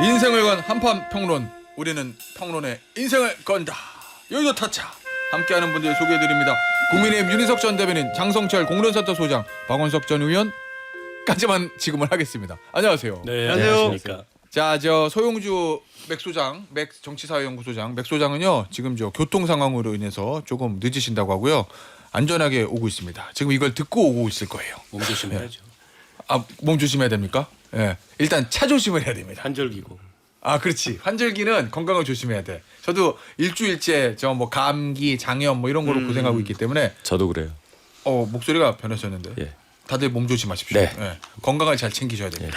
인생을 건 한판 평론, 우리는 평론의 인생을 건다. 여의도 타짜 함께하는 분들 소개해드립니다. 국민의힘 윤희석 전 대변인, 장성철 공론센터 소장, 박원석 전 의원까지만 지금은 하겠습니다. 안녕하세요. 네, 안녕하십니까. 자, 저 소용주 맥 소장, 맥 정치사회연구소장, 맥 소장은요 지금 저 교통 상황으로 인해서 조금 늦으신다고 하고요. 안전하게 오고 있습니다. 지금 이걸 듣고 오고 있을 거예요. 몸 조심해야죠. 아, 몸 조심해야 됩니까? 예. 일단 차 조심을 해야 됩니다. 한절기고. 아, 그렇지. 환절기는 건강을 조심해야 돼. 저도 일주일째 저 뭐 감기, 장염 뭐 이런 걸로 고생하고 있기 때문에 저도 그래요. 목소리가 변하셨는데. 예. 다들 몸 조심하십시오. 네. 예. 건강을 잘 챙기셔야 됩니다.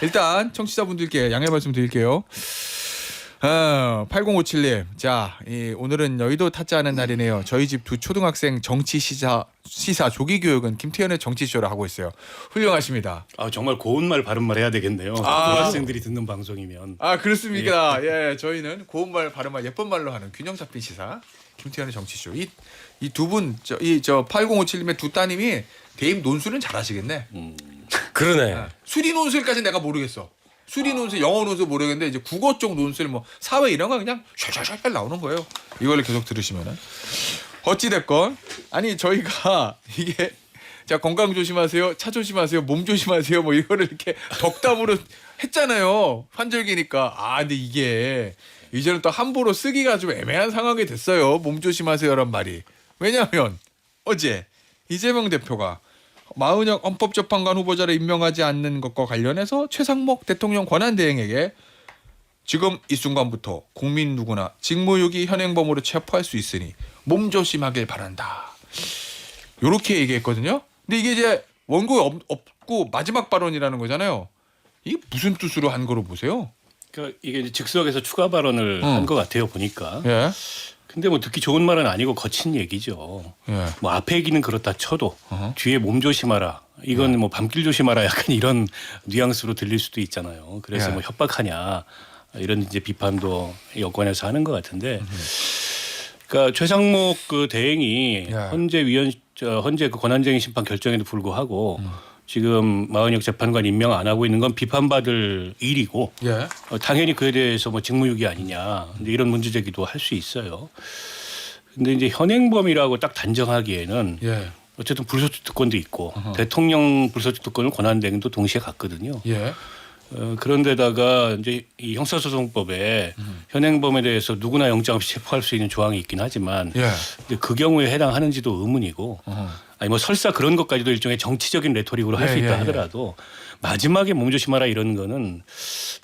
일단 청취자분들께 양해 말씀드릴게요. 8057님, 자, 오늘은 여의도 타짜하는 날이네요. 저희 집 두 초등학생 정치 시사 조기 교육은 김태현의 정치쇼를 하고 있어요. 훌륭하십니다. 아 정말 고운 말 바른 말 해야 되겠네요. 고등학생들이 듣는 방송이면. 아, 그렇습니까? 예, 저희는 고운 말 바른 말 예쁜 말로 하는 균형 잡힌 시사 김태현의 정치쇼. 이 두 분, 저 8057님의 두 따님이 대입 논술은 잘하시겠네. 그러네. 수리 논술까지 내가 모르겠어. 수리 논술, 영어 논술 모르겠는데 이제 국어 쪽 논술, 뭐 사회 이런 거 그냥 샤샤샤 나오는 거예요. 이걸 계속 들으시면은 어찌 됐건 아니 저희가 이게 자 건강 조심하세요, 차 조심하세요, 몸 조심하세요, 뭐 이거를 이렇게 덕담으로 했잖아요. 환절기니까. 아, 근데 이게 이제는 또 함부로 쓰기가 좀 애매한 상황이 됐어요. 몸 조심하세요란 말이. 왜냐하면 어제 이재명 대표가 마은혁 헌법재판관 후보자를 임명하지 않는 것과 관련해서 최상목 대통령 권한대행에게 지금 이 순간부터 국민 누구나 직무유기 현행범으로 체포할 수 있으니 몸 조심하길 바란다. 요렇게 얘기했거든요. 근데 이게 이제 원고에 없고 마지막 발언이라는 거잖아요. 이게 무슨 뜻으로 한 거로 보세요? 그러니까 이게 이제 즉석에서 추가 발언을 한 것 같아요 보니까. 예. 근데 뭐 듣기 좋은 말은 아니고 거친 얘기죠. 예. 뭐 앞에 얘기는 그렇다 쳐도 뒤에 몸 조심하라. 이건 뭐 밤길 조심하라. 약간 이런 뉘앙스로 들릴 수도 있잖아요. 그래서 예. 뭐 협박하냐 이런 이제 비판도 여권에서 하는 것 같은데. 그러니까 최상목 그 대행이 예. 헌재 그 권한쟁의 심판 결정에도 불구하고 지금 마은혁 재판관 임명 안 하고 있는 건 비판받을 일이고 예. 당연히 그에 대해서 뭐 직무유기 아니냐 이제 이런 문제 제기도 할 수 있어요. 근데 이제 현행범이라고 딱 단정하기에는 예. 어쨌든 불소추 특권도 있고 대통령 불소추 특권을 권한대행도 동시에 갖거든요. 예. 그런데다가 이제 이 형사소송법에 현행범에 대해서 누구나 영장 없이 체포할 수 있는 조항이 있긴 하지만 예. 근데 그 경우에 해당하는지도 의문이고 아니 뭐 설사 그런 것까지도 일종의 정치적인 레토릭으로 할 수 있다 하더라도 마지막에 몸조심하라 이런 거는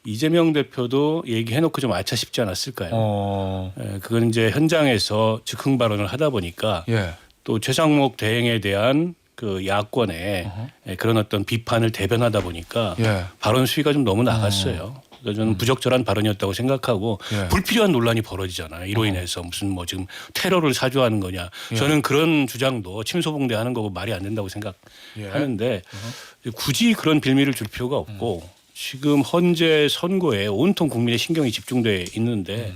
이재명 대표도 얘기해놓고 좀 아차 싶지 않았을까요? 그건 이제 현장에서 즉흥 발언을 하다 보니까 예. 또 최상목 대행에 대한 그 야권의 그런 어떤 비판을 대변하다 보니까 예. 발언 수위가 좀 너무 나갔어요. 그래서 저는 부적절한 발언이었다고 생각하고 예. 불필요한 논란이 벌어지잖아요. 이로 인해서 무슨 뭐 지금 테러를 사주하는 거냐. 저는 그런 주장도 침소봉대하는 거고 말이 안 된다고 생각하는데 굳이 그런 빌미를 줄 필요가 없고 지금 헌재 선고에 온통 국민의 신경이 집중돼 있는데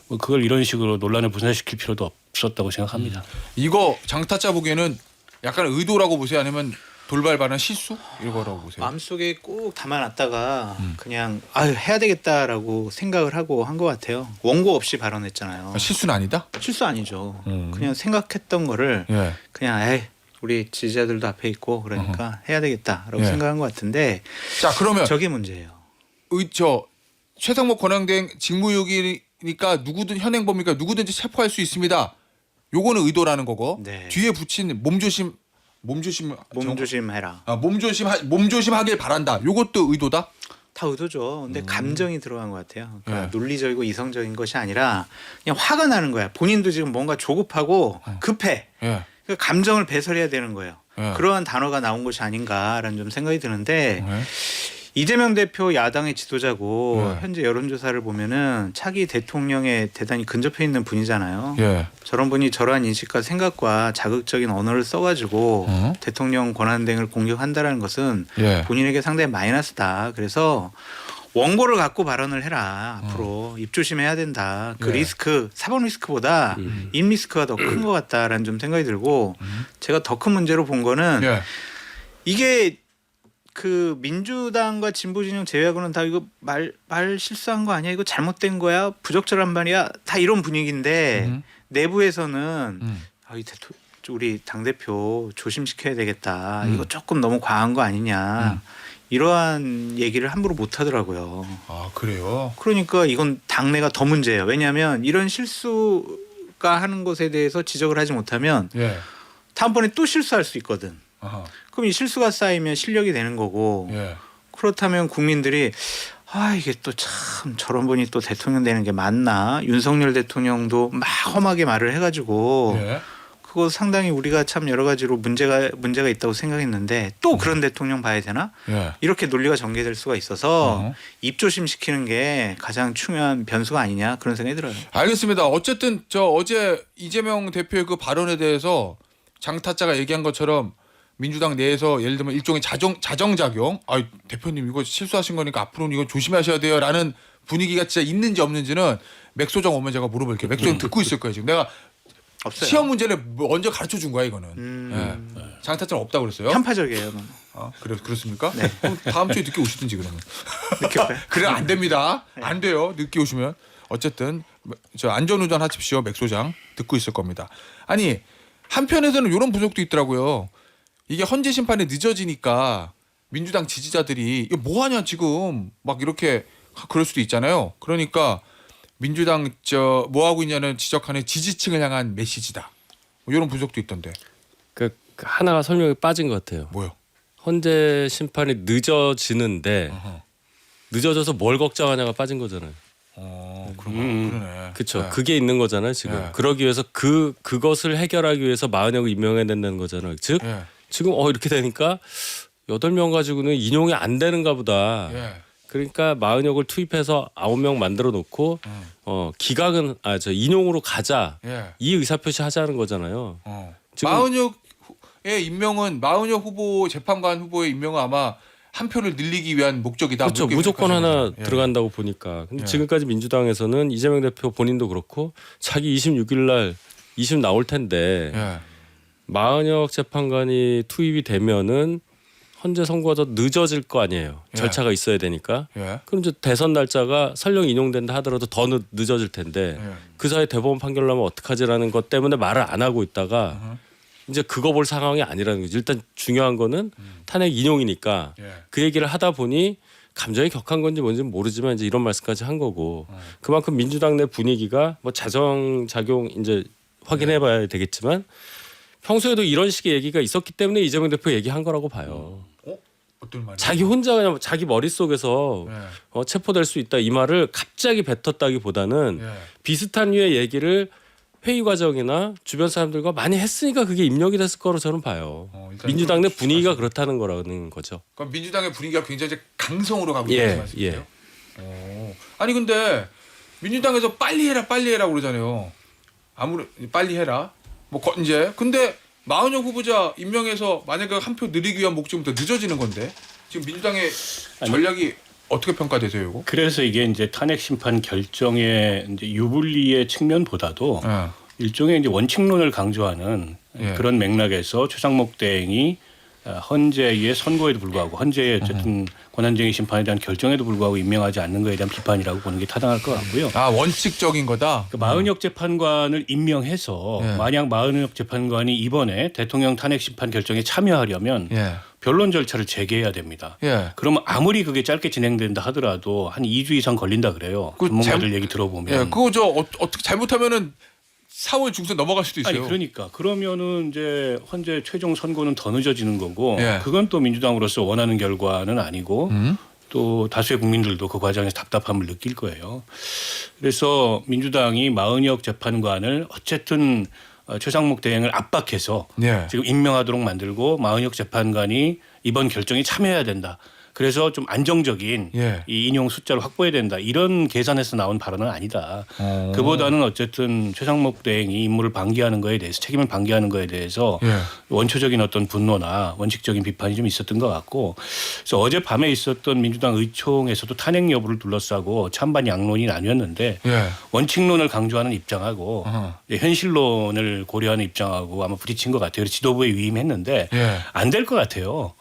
뭐 그걸 이런 식으로 논란을 분산시킬 필요도 없었다고 생각합니다. 이거 장타짜 보기에는 약간 의도라고 보세요? 아니면 돌발 발언 실수? 이거라고 보세요? 마음속에 꼭 담아놨다가 그냥 아유 해야 되겠다라고 생각을 하고 한 것 같아요. 원고 없이 발언했잖아요. 실수는 아니다? 실수 아니죠. 그냥 생각했던 거를 예. 그냥 에이 우리 지지자들도 앞에 있고 그러니까 해야 되겠다라고 예. 생각한 것 같은데 자, 그러면 저게 문제예요. 최상목 권한대행 직무유기니까 누구든 현행범이니까 누구든지 체포할 수 있습니다. 요거는 의도라는 거고. 네. 뒤에 붙인 몸 조심해라. 몸 조심하길 바란다. 요것도 의도다? 다 의도죠. 근데 감정이 들어간 것 같아요. 그러니까 논리적이고 이성적인 것이 아니라 그냥 화가 나는 거야. 본인도 지금 뭔가 조급하고 급해. 예. 그러니까 감정을 배설해야 되는 거예요. 예. 그러한 단어가 나온 것이 아닌가라는 좀 생각이 드는데 예. 이재명 대표 야당의 지도자고 예. 현재 여론조사를 보면은 차기 대통령에 대단히 근접해 있는 분이잖아요. 예. 저런 분이 저러한 인식과 생각과 자극적인 언어를 써가지고 대통령 권한대행을 공격한다라는 것은 예. 본인에게 상당히 마이너스다. 그래서 원고를 갖고 발언을 해라. 앞으로 입조심해야 된다. 그 예. 리스크, 사법 리스크보다 임 리스크가 더 큰 것 같다라는 좀 생각이 들고 제가 더 큰 문제로 본 거는 예. 이게 그 민주당과 진보 진영 제외하고는 다 이거 말 실수한 거 아니야? 이거 잘못된 거야? 부적절한 말이야? 다 이런 분위기인데 내부에서는 우리 당 대표 조심시켜야 되겠다. 이거 조금 너무 과한 거 아니냐? 이러한 얘기를 함부로 못 하더라고요. 아 그래요? 그러니까 이건 당내가 더 문제예요. 왜냐하면 이런 실수가 하는 것에 대해서 지적을 하지 못하면 예. 다음번에 또 실수할 수 있거든. 아하. 그럼 이 실수가 쌓이면 실력이 되는 거고 예. 그렇다면 국민들이 이게 또 참 저런 분이 또 대통령 되는 게 맞나? 윤석열 대통령도 막 험하게 말을 해가지고 예. 그거 상당히 우리가 참 여러 가지로 문제가 있다고 생각했는데 또 그런 대통령 봐야 되나? 예. 이렇게 논리가 전개될 수가 있어서 입조심시키는 게 가장 중요한 변수가 아니냐 그런 생각이 들어요. 알겠습니다. 어쨌든 저 어제 이재명 대표의 그 발언에 대해서 장타짜가 얘기한 것처럼 민주당 내에서 예를 들면 일종의 자정작용. 대표님 이거 실수하신 거니까 앞으로는 이거 조심하셔야 돼요라는 분위기가 진짜 있는지 없는지는 맥소장 오면 제가 물어볼게요. 맥소장 듣고 있을 거예요. 지금 내가 없어요. 시험 문제를 먼저 가르쳐 준 거야 이거는. 예. 장타짜는 없다고 그랬어요. 편파적이에요. 그렇습니까? 네. 그럼 다음 주에 늦게 오시든지 그러면. 늦게 올까요? 그래 안 됩니다. 안 돼요. 늦게 오시면. 어쨌든 저 안전운전 하십시오. 맥소장 듣고 있을 겁니다. 아니 한편에서는 이런 분석도 있더라고요. 이게 헌재 심판이 늦어지니까 민주당 지지자들이 이거 뭐하냐 지금 막 이렇게 그럴 수도 있잖아요. 그러니까 민주당 저 뭐하고 있냐는 지적하는 지지층을 향한 메시지다. 뭐 이런 분석도 있던데. 그 하나가 설명이 빠진 것 같아요. 뭐요? 헌재 심판이 늦어지는데 늦어져서 뭘 걱정하냐가 빠진 거잖아요. 그러네. 그렇죠. 네. 그게 있는 거잖아요. 지금 네. 그러기 위해서 그것을 해결하기 위해서 마은혁을 임명해야 된다는 거잖아요. 즉 예. 지금 이렇게 되니까 8명 가지고는 인용이 안 되는가 보다. 예. 그러니까 마은혁을 투입해서 9명 만들어 놓고 기각은 인용으로 가자. 예. 이 의사표시 하자는 거잖아요. 지금- 마은혁의 임명은 마은혁 후보 재판관 후보의 임명은 아마 한 표를 늘리기 위한 목적이다. 그렇죠. 이렇게 무조건 하나 생각하시는 거예요. 들어간다고 보니까. 근데 예. 지금까지 민주당에서는 이재명 대표 본인도 그렇고 자기 26일 날 2심 나올 텐데 예. 마은혁 재판관이 투입이 되면은 헌재 선고가 더 늦어질 거 아니에요. 예. 절차가 있어야 되니까. 예. 그럼 이제 대선 날짜가 설령 인용된다 하더라도 더 늦어질 텐데 예. 그 사이 대법원 판결 나면 어떡하지라는 것 때문에 말을 안 하고 있다가 이제 그거 볼 상황이 아니라는 거죠. 일단 중요한 거는 탄핵 인용이니까 예. 그 얘기를 하다 보니 감정이 격한 건지 뭔지는 모르지만 이제 이런 말씀까지 한 거고 그만큼 민주당 내 분위기가 뭐 자정작용 이제 확인해봐야 되겠지만 평소에도 이런 식의 얘기가 있었기 때문에 이재명 대표 얘기한 거라고 봐요. 어떤 말이요? 자기 혼자 그냥 자기 머릿속에서 예. 체포될 수 있다 이 말을 갑자기 뱉었다기보다는 예. 비슷한 류의 얘기를 회의 과정이나 주변 사람들과 많이 했으니까 그게 입력이 됐을 거로 저는 봐요. 일단 민주당 내 분위기가 그렇다는 거라는 거죠. 그럼 민주당의 분위기가 굉장히 이제 강성으로 가고 예, 있는 말씀이세요? 아니 근데 민주당에서 빨리 해라 그러잖아요. 아무리 빨리 해라. 뭐 이제 근데 마은혁 후보자 임명해서 만약에 한 표 늘리기 위한 목적부터 늦어지는 건데 지금 민주당의 전략이 어떻게 평가되세요, 이거? 그래서 이게 이제 탄핵 심판 결정의 이제 유불리의 측면보다도 일종의 이제 원칙론을 강조하는 예. 그런 맥락에서 최상목 대행이 헌재의 선고에도 불구하고 헌재의 어쨌든 권한쟁의 심판에 대한 결정에도 불구하고 임명하지 않는 것에 대한 비판이라고 보는 게 타당할 것 같고요. 원칙적인 거다. 그 마은혁 재판관을 임명해서 예. 만약 마은혁 재판관이 이번에 대통령 탄핵 심판 결정에 참여하려면 예. 변론 절차를 재개해야 됩니다. 예. 그러면 아무리 그게 짧게 진행된다 하더라도 한 2주 이상 걸린다 그래요. 그 전문가들 얘기 들어보면. 예. 그거 저 어떻게 잘못하면은 4월 중순 넘어갈 수도 있어요. 아니 그러니까 그러면은 이제 헌재 최종 선고는 더 늦어지는 거고 예. 그건 또 민주당으로서 원하는 결과는 아니고 또 다수의 국민들도 그 과정에서 답답함을 느낄 거예요. 그래서 민주당이 마은혁 재판관을 어쨌든 최상목 대행을 압박해서 예. 지금 임명하도록 만들고 마은혁 재판관이 이번 결정에 참여해야 된다. 그래서 좀 안정적인 예. 이 인용 숫자를 확보해야 된다. 이런 계산에서 나온 발언은 아니다. 그보다는 어쨌든 최상목 대행이 임무를 방기하는 거에 대해서 책임을 방기하는 거에 대해서 예. 원초적인 어떤 분노나 원칙적인 비판이 좀 있었던 것 같고 그래서 어젯밤에 있었던 민주당 의총에서도 탄핵 여부를 둘러싸고 찬반 양론이 나뉘었는데 예. 원칙론을 강조하는 입장하고 현실론을 고려하는 입장하고 아마 부딪힌 것 같아요. 그래서 지도부에 위임했는데 예. 안 될 것 같아요.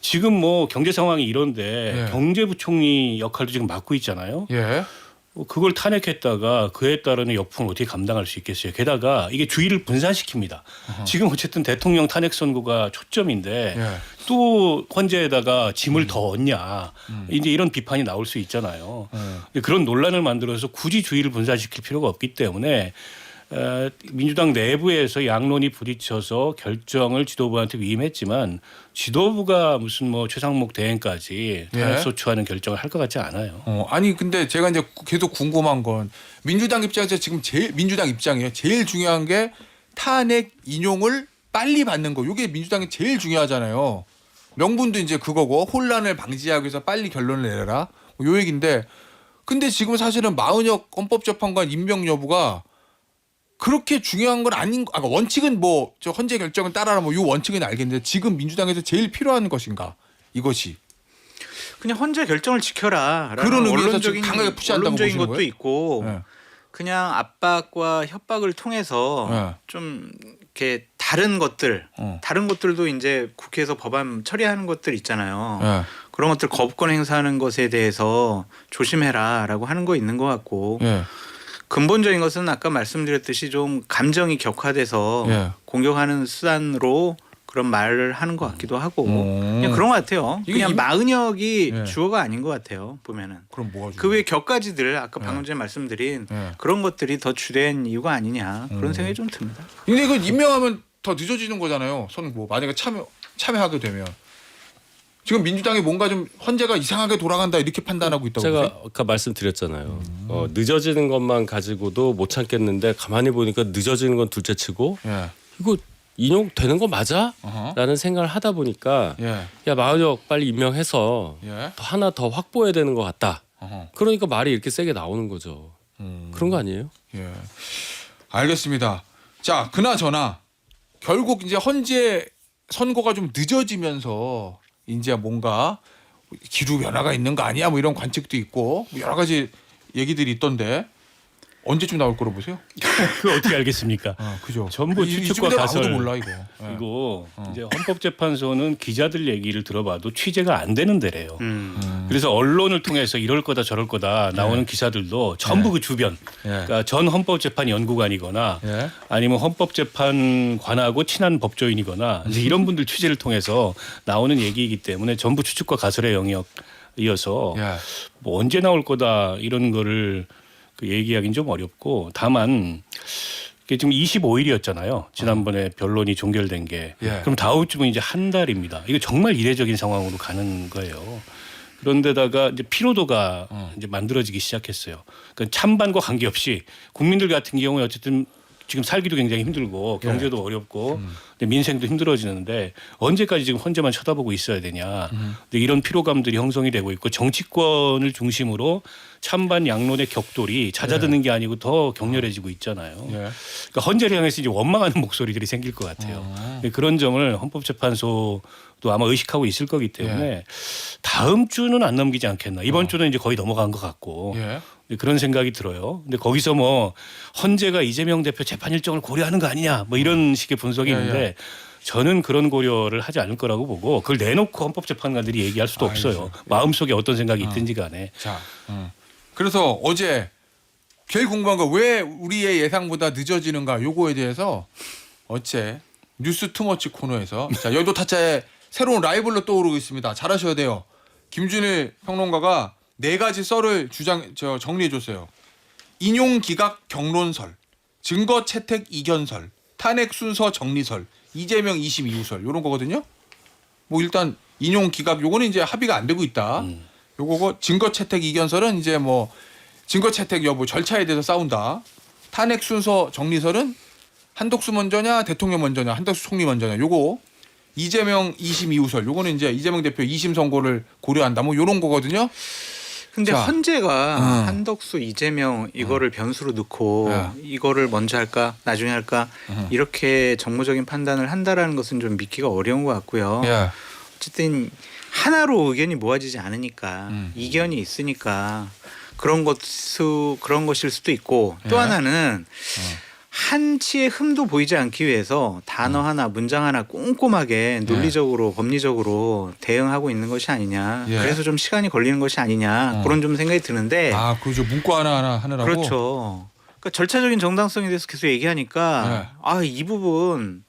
지금 뭐 경제 상황이 이런데 예. 경제부총리 역할도 지금 맡고 있잖아요. 예. 그걸 탄핵했다가 그에 따르는 역풍을 어떻게 감당할 수 있겠어요. 게다가 이게 주의를 분산시킵니다. 지금 어쨌든 대통령 탄핵 선고가 초점인데 예. 또 헌재에다가 짐을 더 얻냐. 이제 이런 비판이 나올 수 있잖아요. 근데 그런 논란을 만들어서 굳이 주의를 분산시킬 필요가 없기 때문에 민주당 내부에서 양론이 부딪혀서 결정을 지도부한테 위임했지만 지도부가 무슨 뭐 최상목 대행까지 탄핵 소추하는 결정을 할 것 같지 않아요. 아니 근데 제가 이제 계속 궁금한 건 민주당 입장에서 지금 민주당 입장이에요. 제일 중요한 게 탄핵 인용을 빨리 받는 거. 이게 민주당이 제일 중요하잖아요. 명분도 이제 그거고 혼란을 방지하기 위해서 빨리 결론을 내려라. 요 얘기인데 근데 지금 사실은 마은혁 헌법재판관 임명 여부가 그렇게 중요한 건 아닌 원칙은 뭐 저 헌재 결정을 따라라 뭐 이 원칙은 알겠는데 지금 민주당에서 제일 필요한 것인가 이것이 그냥 헌재 결정을 지켜라. 그런 의미에서 지금 강하게 푸시한다고 언론적인 보시는 것도 거예요? 있고 네. 그냥 압박과 협박을 통해서 네. 좀 이렇게 다른 것들도 이제 국회에서 법안 처리하는 것들 있잖아요. 예. 그런 것들 거부권 행사하는 것에 대해서 조심해라라고 하는 거 있는 것 같고 예. 근본적인 것은 아까 말씀드렸듯이 좀 감정이 격화돼서 예. 공격하는 수단으로 그런 말을 하는 것 같기도 하고 음. 그냥 그런 것 같아요. 이게 그냥 마은혁이 예. 주어가 아닌 것 같아요. 보면은 그럼 뭐가 그 외 격가지들 아까 방금 예. 전에 말씀드린 예. 그런 것들이 더 주된 이유가 아니냐 그런 생각이 좀 듭니다. 근데 이거 임명하면 더 늦어지는 거잖아요. 선고 만약에 참여하게 되면 지금 민주당이 뭔가 좀 헌재가 이상하게 돌아간다 이렇게 판단하고 있다고 제가 보세요? 아까 말씀드렸잖아요. 늦어지는 것만 가지고도 못 참겠는데 가만히 보니까 늦어지는 건 둘째치고 예. 이거 인용되는 거 맞아? 어허. 라는 생각을 하다 보니까 예. 야 마은혁 빨리 임명해서 예. 하나 더 확보해야 되는 것 같다. 어허. 그러니까 말이 이렇게 세게 나오는 거죠. 그런 거 아니에요? 예. 알겠습니다. 자, 그나저나 결국 이제 헌재 선고가 좀 늦어지면서 이제 뭔가 기류 변화가 있는 거 아니야? 뭐 이런 관측도 있고 뭐 여러 가지 얘기들이 있던데 언제쯤 나올 거로 보세요? 그걸 어떻게 알겠습니까? 그죠. 전부 추측과 이쯤 되면 가설. 아무도 몰라 이거. 예. 이거 이제 헌법재판소는 기자들 얘기를 들어봐도 취재가 안 되는 데래요. 그래서 언론을 통해서 이럴 거다 저럴 거다 나오는 기사들도 전부 그 주변, 예. 그러니까 전 헌법재판 연구관이거나 예. 아니면 헌법재판관하고 친한 법조인이거나 이제 이런 분들 취재를 통해서 나오는 얘기이기 때문에 전부 추측과 가설의 영역이어서 예. 뭐 언제 나올 거다 이런 거를 그 얘기하기는 좀 어렵고 다만 이게 지금 25일이었잖아요. 지난번에 변론이 종결된 게. 예. 그럼 다음 주면 이제 한 달입니다. 이거 정말 이례적인 상황으로 가는 거예요. 그런데다가 이제 피로도가 이제 만들어지기 시작했어요. 그러니까 찬반과 관계없이 국민들 같은 경우에 어쨌든 지금 살기도 굉장히 힘들고 경제도 어렵고 근데 민생도 힘들어지는데 언제까지 지금 헌재만 쳐다보고 있어야 되냐. 근데 이런 피로감들이 형성이 되고 있고 정치권을 중심으로 찬반 양론의 격돌이 잦아드는 게 아니고 더 격렬해지고 있잖아요. 예. 그러니까 헌재를 향해서 이제 원망하는 목소리들이 생길 것 같아요. 그런 점을 헌법재판소도 아마 의식하고 있을 거기 때문에 다음 주는 안 넘기지 않겠나. 이번 주는 이제 거의 넘어간 것 같고 예. 그런 생각이 들어요. 근데 거기서 뭐 헌재가 이재명 대표 재판 일정을 고려하는 거 아니냐 뭐 이런 식의 분석이 있는데 저는 그런 고려를 하지 않을 거라고 보고 그걸 내놓고 헌법재판관들이 얘기할 수도 없어요. 마음속에 어떤 생각이 있든지 간에. 자, 그래서 어제 제일 궁금한 거 왜 우리의 예상보다 늦어지는가 요거에 대해서 어제 뉴스 투머치 코너에서 자 여의도 타짜의 새로운 라이벌로 떠오르고 있습니다. 잘하셔야 돼요. 김준일 평론가가 4가지 썰을 정리해줬어요. 인용 기각 경론설, 증거 채택 이견설, 탄핵 순서 정리설, 이재명 2심 이유설 이런 거거든요. 뭐 일단 인용 기각 요거는 이제 합의가 안 되고 있다. 요거고 증거 채택 이견설은 이제 뭐 증거 채택 여부 절차에 대해서 싸운다. 탄핵 순서 정리설은 한덕수 먼저냐 대통령 먼저냐 한덕수 총리 먼저냐 요거 이재명 2심 이유설 요거는 이제 이재명 대표 2심 선고를 고려한다 뭐 요런 거거든요. 근데 자, 헌재가 한덕수, 이재명 이거를 변수로 넣고 이거를 먼저 할까 나중에 할까 이렇게 정무적인 판단을 한다라는 것은 좀 믿기가 어려운 것 같고요. 예. 어쨌든 하나로 의견이 모아지지 않으니까 이견이 있으니까 그런 것일 수도 있고 또 하나는 한치의 흠도 보이지 않기 위해서 단어 하나, 문장 하나 꼼꼼하게 논리적으로, 법리적으로 대응하고 있는 것이 아니냐. 예. 그래서 좀 시간이 걸리는 것이 아니냐. 그런 좀 생각이 드는데. 아, 그죠. 문구 하나 하느라고. 그렇죠. 그러니까 절차적인 정당성에 대해서 계속 얘기하니까 이 부분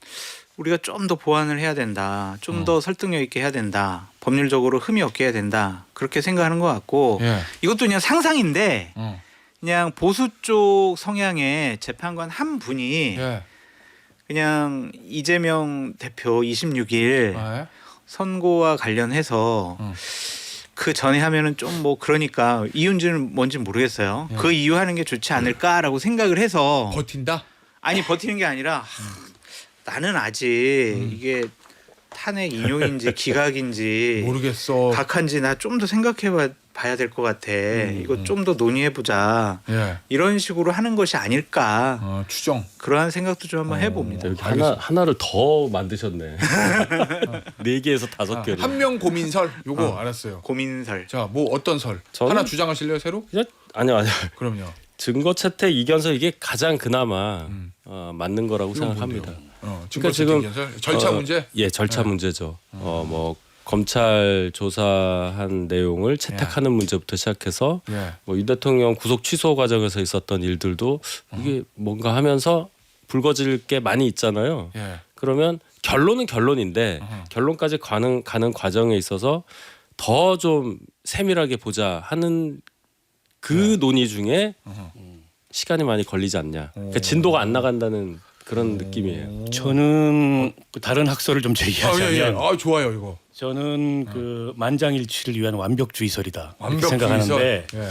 우리가 좀 더 보완을 해야 된다. 좀 더 설득력 있게 해야 된다. 법률적으로 흠이 없게 해야 된다. 그렇게 생각하는 것 같고 예. 이것도 그냥 상상인데 어. 그냥 보수 쪽 성향의 재판관 한 분이 예. 그냥 이재명 대표 26일 아, 선고와 관련해서 그 전에 하면은 좀 뭐 그러니까 이유는 뭔지 모르겠어요. 그 이유 하는 게 좋지 않을까라고 생각을 해서 버틴다. 아니 버티는 게 아니라 나는 아직 이게 탄핵 인용인지 기각인지 모르겠어. 각한지 나 좀 더 생각해 봐야 될 것 같아. 이거 좀 더 논의해 보자. 예. 이런 식으로 하는 것이 아닐까. 추정. 그러한 생각도 좀 한번 해봅니다. 여기 하나를 더 만드셨네. 4개에서 5개를. 한 명 고민설 요거 알았어요. 고민설. 자, 뭐 어떤 설? 저는- 하나 주장하실래요, 새로? 그냥 아니요. 그럼요. 증거 채택 이견서 이게 가장 그나마 맞는 거라고 이건 생각합니다. 증거 지금, 지금 절차 문제. 예, 절차 문제죠. 뭐 검찰 조사한 내용을 채택하는 문제부터 시작해서 예. 뭐 윤 대통령 구속 취소 과정에서 있었던 일들도 이게 뭔가 하면서 불거질 게 많이 있잖아요. 예. 그러면 결론은 결론인데 결론까지 가는 과정에 있어서 더 좀 세밀하게 보자 하는 그 논의 중에 시간이 많이 걸리지 않냐. 그러니까 진도가 안 나간다는 그런 느낌이에요. 저는 다른 학설을 좀 예, 제기하자면 예. 아, 좋아요, 이거. 저는 그 만장일치를 위한 완벽주의설이다 이렇게 완벽주의설. 생각하는데 예.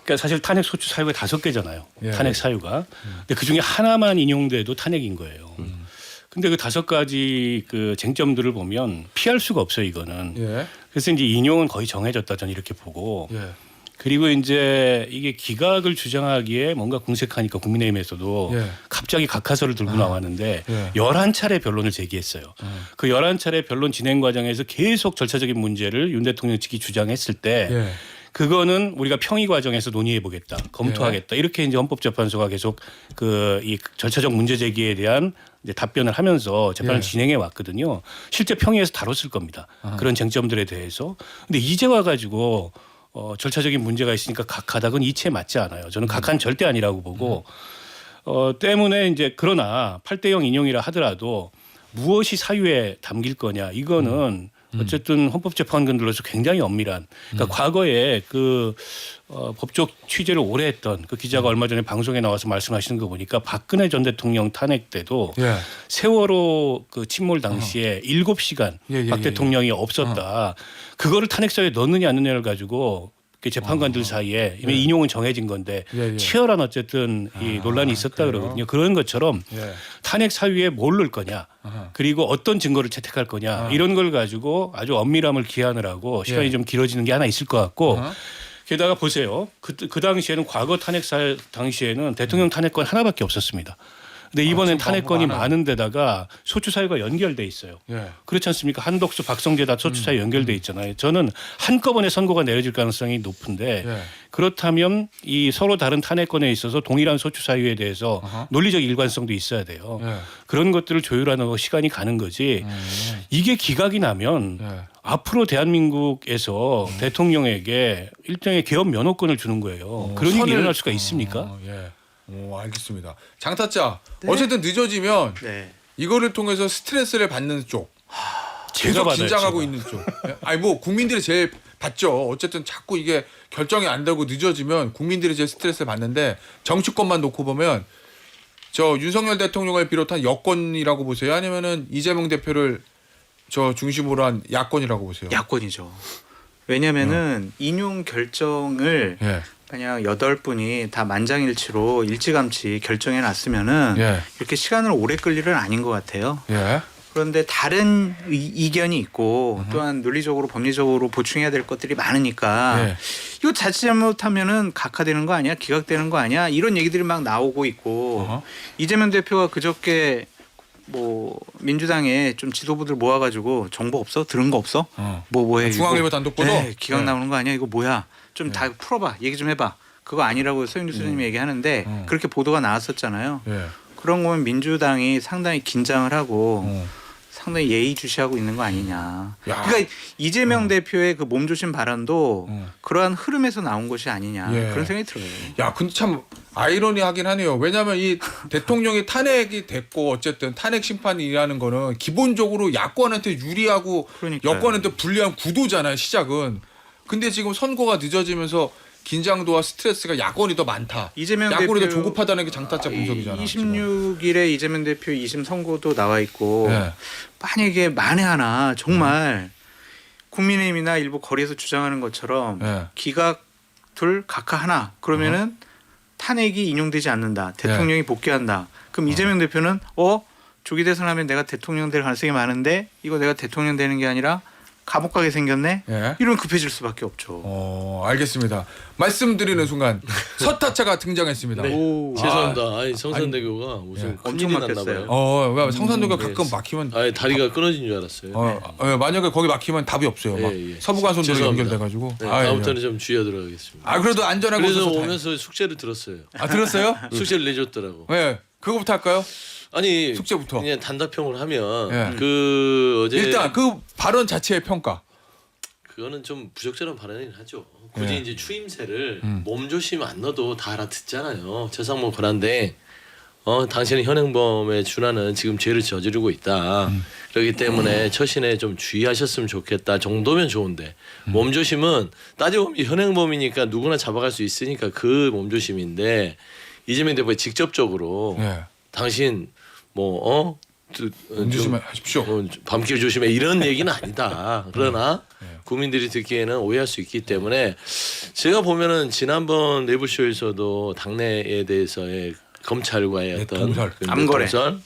그러니까 사실 탄핵 소추 사유가 5개잖아요. 예. 탄핵 사유가. 근데 그 중에 하나만 인용돼도 탄핵인 거예요. 근데 그 5가지 그 쟁점들을 보면 피할 수가 없어요, 이거는. 예. 그래서 이제 인용은 거의 정해졌다 저는 이렇게 보고. 예. 그리고 이제 이게 기각을 주장하기에 뭔가 궁색하니까 국민의힘에서도 예. 갑자기 각하서를 들고 나왔는데 예. 11차례 변론을 제기했어요. 그 11차례 변론 진행 과정에서 계속 절차적인 문제를 윤 대통령 측이 주장했을 때 예. 그거는 우리가 평의 과정에서 논의해 보겠다, 검토하겠다 이렇게 이제 헌법재판소가 계속 그 이 절차적 문제 제기에 대한 이제 답변을 하면서 재판을 예. 진행해 왔거든요. 실제 평의에서 다뤘을 겁니다. 그런 쟁점들에 대해서. 근데 이제 와가지고 절차적인 문제가 있으니까 각하다 그건 이치에 맞지 않아요. 저는 각하는 절대 아니라고 보고 때문에 이제 그러나 8대0 인용이라 하더라도 무엇이 사유에 담길 거냐 이거는 어쨌든 헌법재판관들로서 굉장히 엄밀한 그러니까 과거에 그 법적 취재를 오래 했던 그 기자가 얼마 전에 방송에 나와서 말씀하시는 거 보니까 박근혜 전 대통령 탄핵 때도 예. 세월호 그 침몰 당시에 7시간 예, 예, 박 예, 대통령이 없었다. 그거를 탄핵사유에 넣느냐 안 넣느냐를 가지고 그 재판관들 사이에 이미 인용은 정해진 건데 예, 예. 치열한 어쨌든 이 논란이 있었다 그러거든요. 그런 것처럼 예. 탄핵 사유에 뭘 넣을 거냐 그리고 어떤 증거를 채택할 거냐 이런 걸 가지고 아주 엄밀함을 기하느라고 시간이 예. 좀 길어지는 게 하나 있을 것 같고 게다가 보세요. 그 당시에는 과거 탄핵 사유 당시에는 대통령 탄핵권 하나밖에 없었습니다. 근데 이번엔 지금 탄핵권이 많아요. 많은 데다가 소추 사유가 연결돼 있어요. 예. 그렇지 않습니까? 한덕수, 박성재 다 소추 사유 연결돼 있잖아요. 저는 한꺼번에 선고가 내려질 가능성이 높은데 예. 그렇다면 이 서로 다른 탄핵권에 있어서 동일한 소추 사유에 대해서 논리적 일관성도 있어야 돼요. 예. 그런 것들을 조율하는 거 시간이 가는 거지. 이게 기각이 나면 예. 앞으로 대한민국에서 대통령에게 일종의 개업 면허권을 주는 거예요. 그런 일이 선을- 일어날 수가 있습니까? 예. 오, 알겠습니다. 장타짜. 어쨌든 늦어지면 네. 이거를 통해서 스트레스를 받는 쪽. 계속 받아요, 긴장하고 제가. 있는 쪽. 예? 아니 뭐 국민들이 제일 받죠. 어쨌든 자꾸 이게 결정이 안 되고 늦어지면 국민들이 제일 스트레스를 받는데 정치권만 놓고 보면 저 윤석열 대통령을 비롯한 여권이라고 보세요. 아니면은 이재명 대표를 저 중심으로 한 야권이라고 보세요. 야권이죠. 왜냐면은 인용 결정을 예. 그냥 8분이 다 만장일치로 일찌감치 결정해 놨으면은 예. 이렇게 시간을 오래 끌 일은 아닌 것 같아요. 예. 그런데 다른 이견이 있고 또한 논리적으로 법리적으로 보충해야 될 것들이 많으니까 예. 이거 자칫 잘못하면은 각하되는 거 아니야? 기각되는 거 아니야? 이런 얘기들이 막 나오고 있고 어허. 이재명 대표가 그저께 뭐 민주당에 좀 지도부들 모아가지고 정보 없어? 들은 거 없어? 뭐해? 중앙일보 이거? 단독 보도? 네, 기각 네. 나오는 거 아니야? 이거 뭐야? 좀 다 풀어봐. 얘기 좀 해봐. 그거 아니라고 서영주 소장님이 얘기하는데 그렇게 보도가 나왔었잖아요. 예. 그런 거면 민주당이 상당히 긴장을 하고 어. 상당히 예의주시하고 있는 거 아니냐. 야. 그러니까 이재명 대표의 그 몸조심 발언도 어. 그러한 흐름에서 나온 것이 아니냐 예. 그런 생각이 들어요. 야, 근데 참 아이러니하긴 하네요. 왜냐하면 이 대통령이 탄핵이 됐고 어쨌든 탄핵 심판이라는 거는 기본적으로 야권한테 유리하고 그러니까요. 여권한테 불리한 구도잖아요. 시작은. 근데 지금 선거가 늦어지면서 긴장도와 스트레스가 야권이 더 많다. 이재명 야권이 더 대표 조급하다는 게 장타짜 분석이잖아. 지금. 26일에 이재명 대표 2심 선고도 나와 있고 네. 만약에 만에 하나 정말 국민의힘이나 일부 거리에서 주장하는 것처럼 네. 기각 둘 각하 하나 그러면은 탄핵이 인용되지 않는다. 대통령이 복귀한다. 그럼 이재명 대표는 조기 대선하면 내가 대통령 될 가능성이 많은데 이거 내가 대통령 되는 게 아니라 감옥 가게 생겼네. 예. 이러면 급해질 수밖에 없죠. 알겠습니다. 말씀드리는 순간 서타차가 등장했습니다. 네. 오. 죄송합니다. 아니 성산대교가 무슨 예. 큰일이 엄청 났나 막혔어요. 봐요. 성산동가 네. 가끔 막히면 아니 다리가 끊어진 줄 알았어요. 만약에 거기 막히면 답이 없어요. 막 예, 예. 서부간선도로 죄송합니다. 연결돼가지고. 네, 아유, 다음부터는 좀 주의하도록 하겠습니다. 그래도 안전하고 그래서 있어서 오면서 숙제를 들었어요. 들었어요? 숙제를 내줬더라고. 네, 그거부터 할까요? 아니 숙제부터. 그냥 단답형을 하면 예. 그 어제 일단 그 발언 자체의 평가. 그거는 좀 부적절한 발언이긴 하죠. 굳이 예. 이제 추임새를 몸조심 안 넣어도 다 알아듣잖아요. 최상목 권한대 당신은 현행범에 준하는 지금 죄를 저지르고 있다. 그렇기 때문에 처신에 좀 주의하셨으면 좋겠다 정도면 좋은데 몸조심은 따지고 보면 현행범이니까 누구나 잡아갈 수 있으니까 그 몸조심인데 이재명 대표가 직접적으로 예. 당신 조심하십시오. 밤길 조심해 이런 얘기는 아니다. 그러나 국민들이 듣기에는 오해할 수 있기 때문에 제가 보면은 지난번 내부쇼에서도 당내에 대해서의 검찰과의 어떤 동설. 그 암거래. 동설,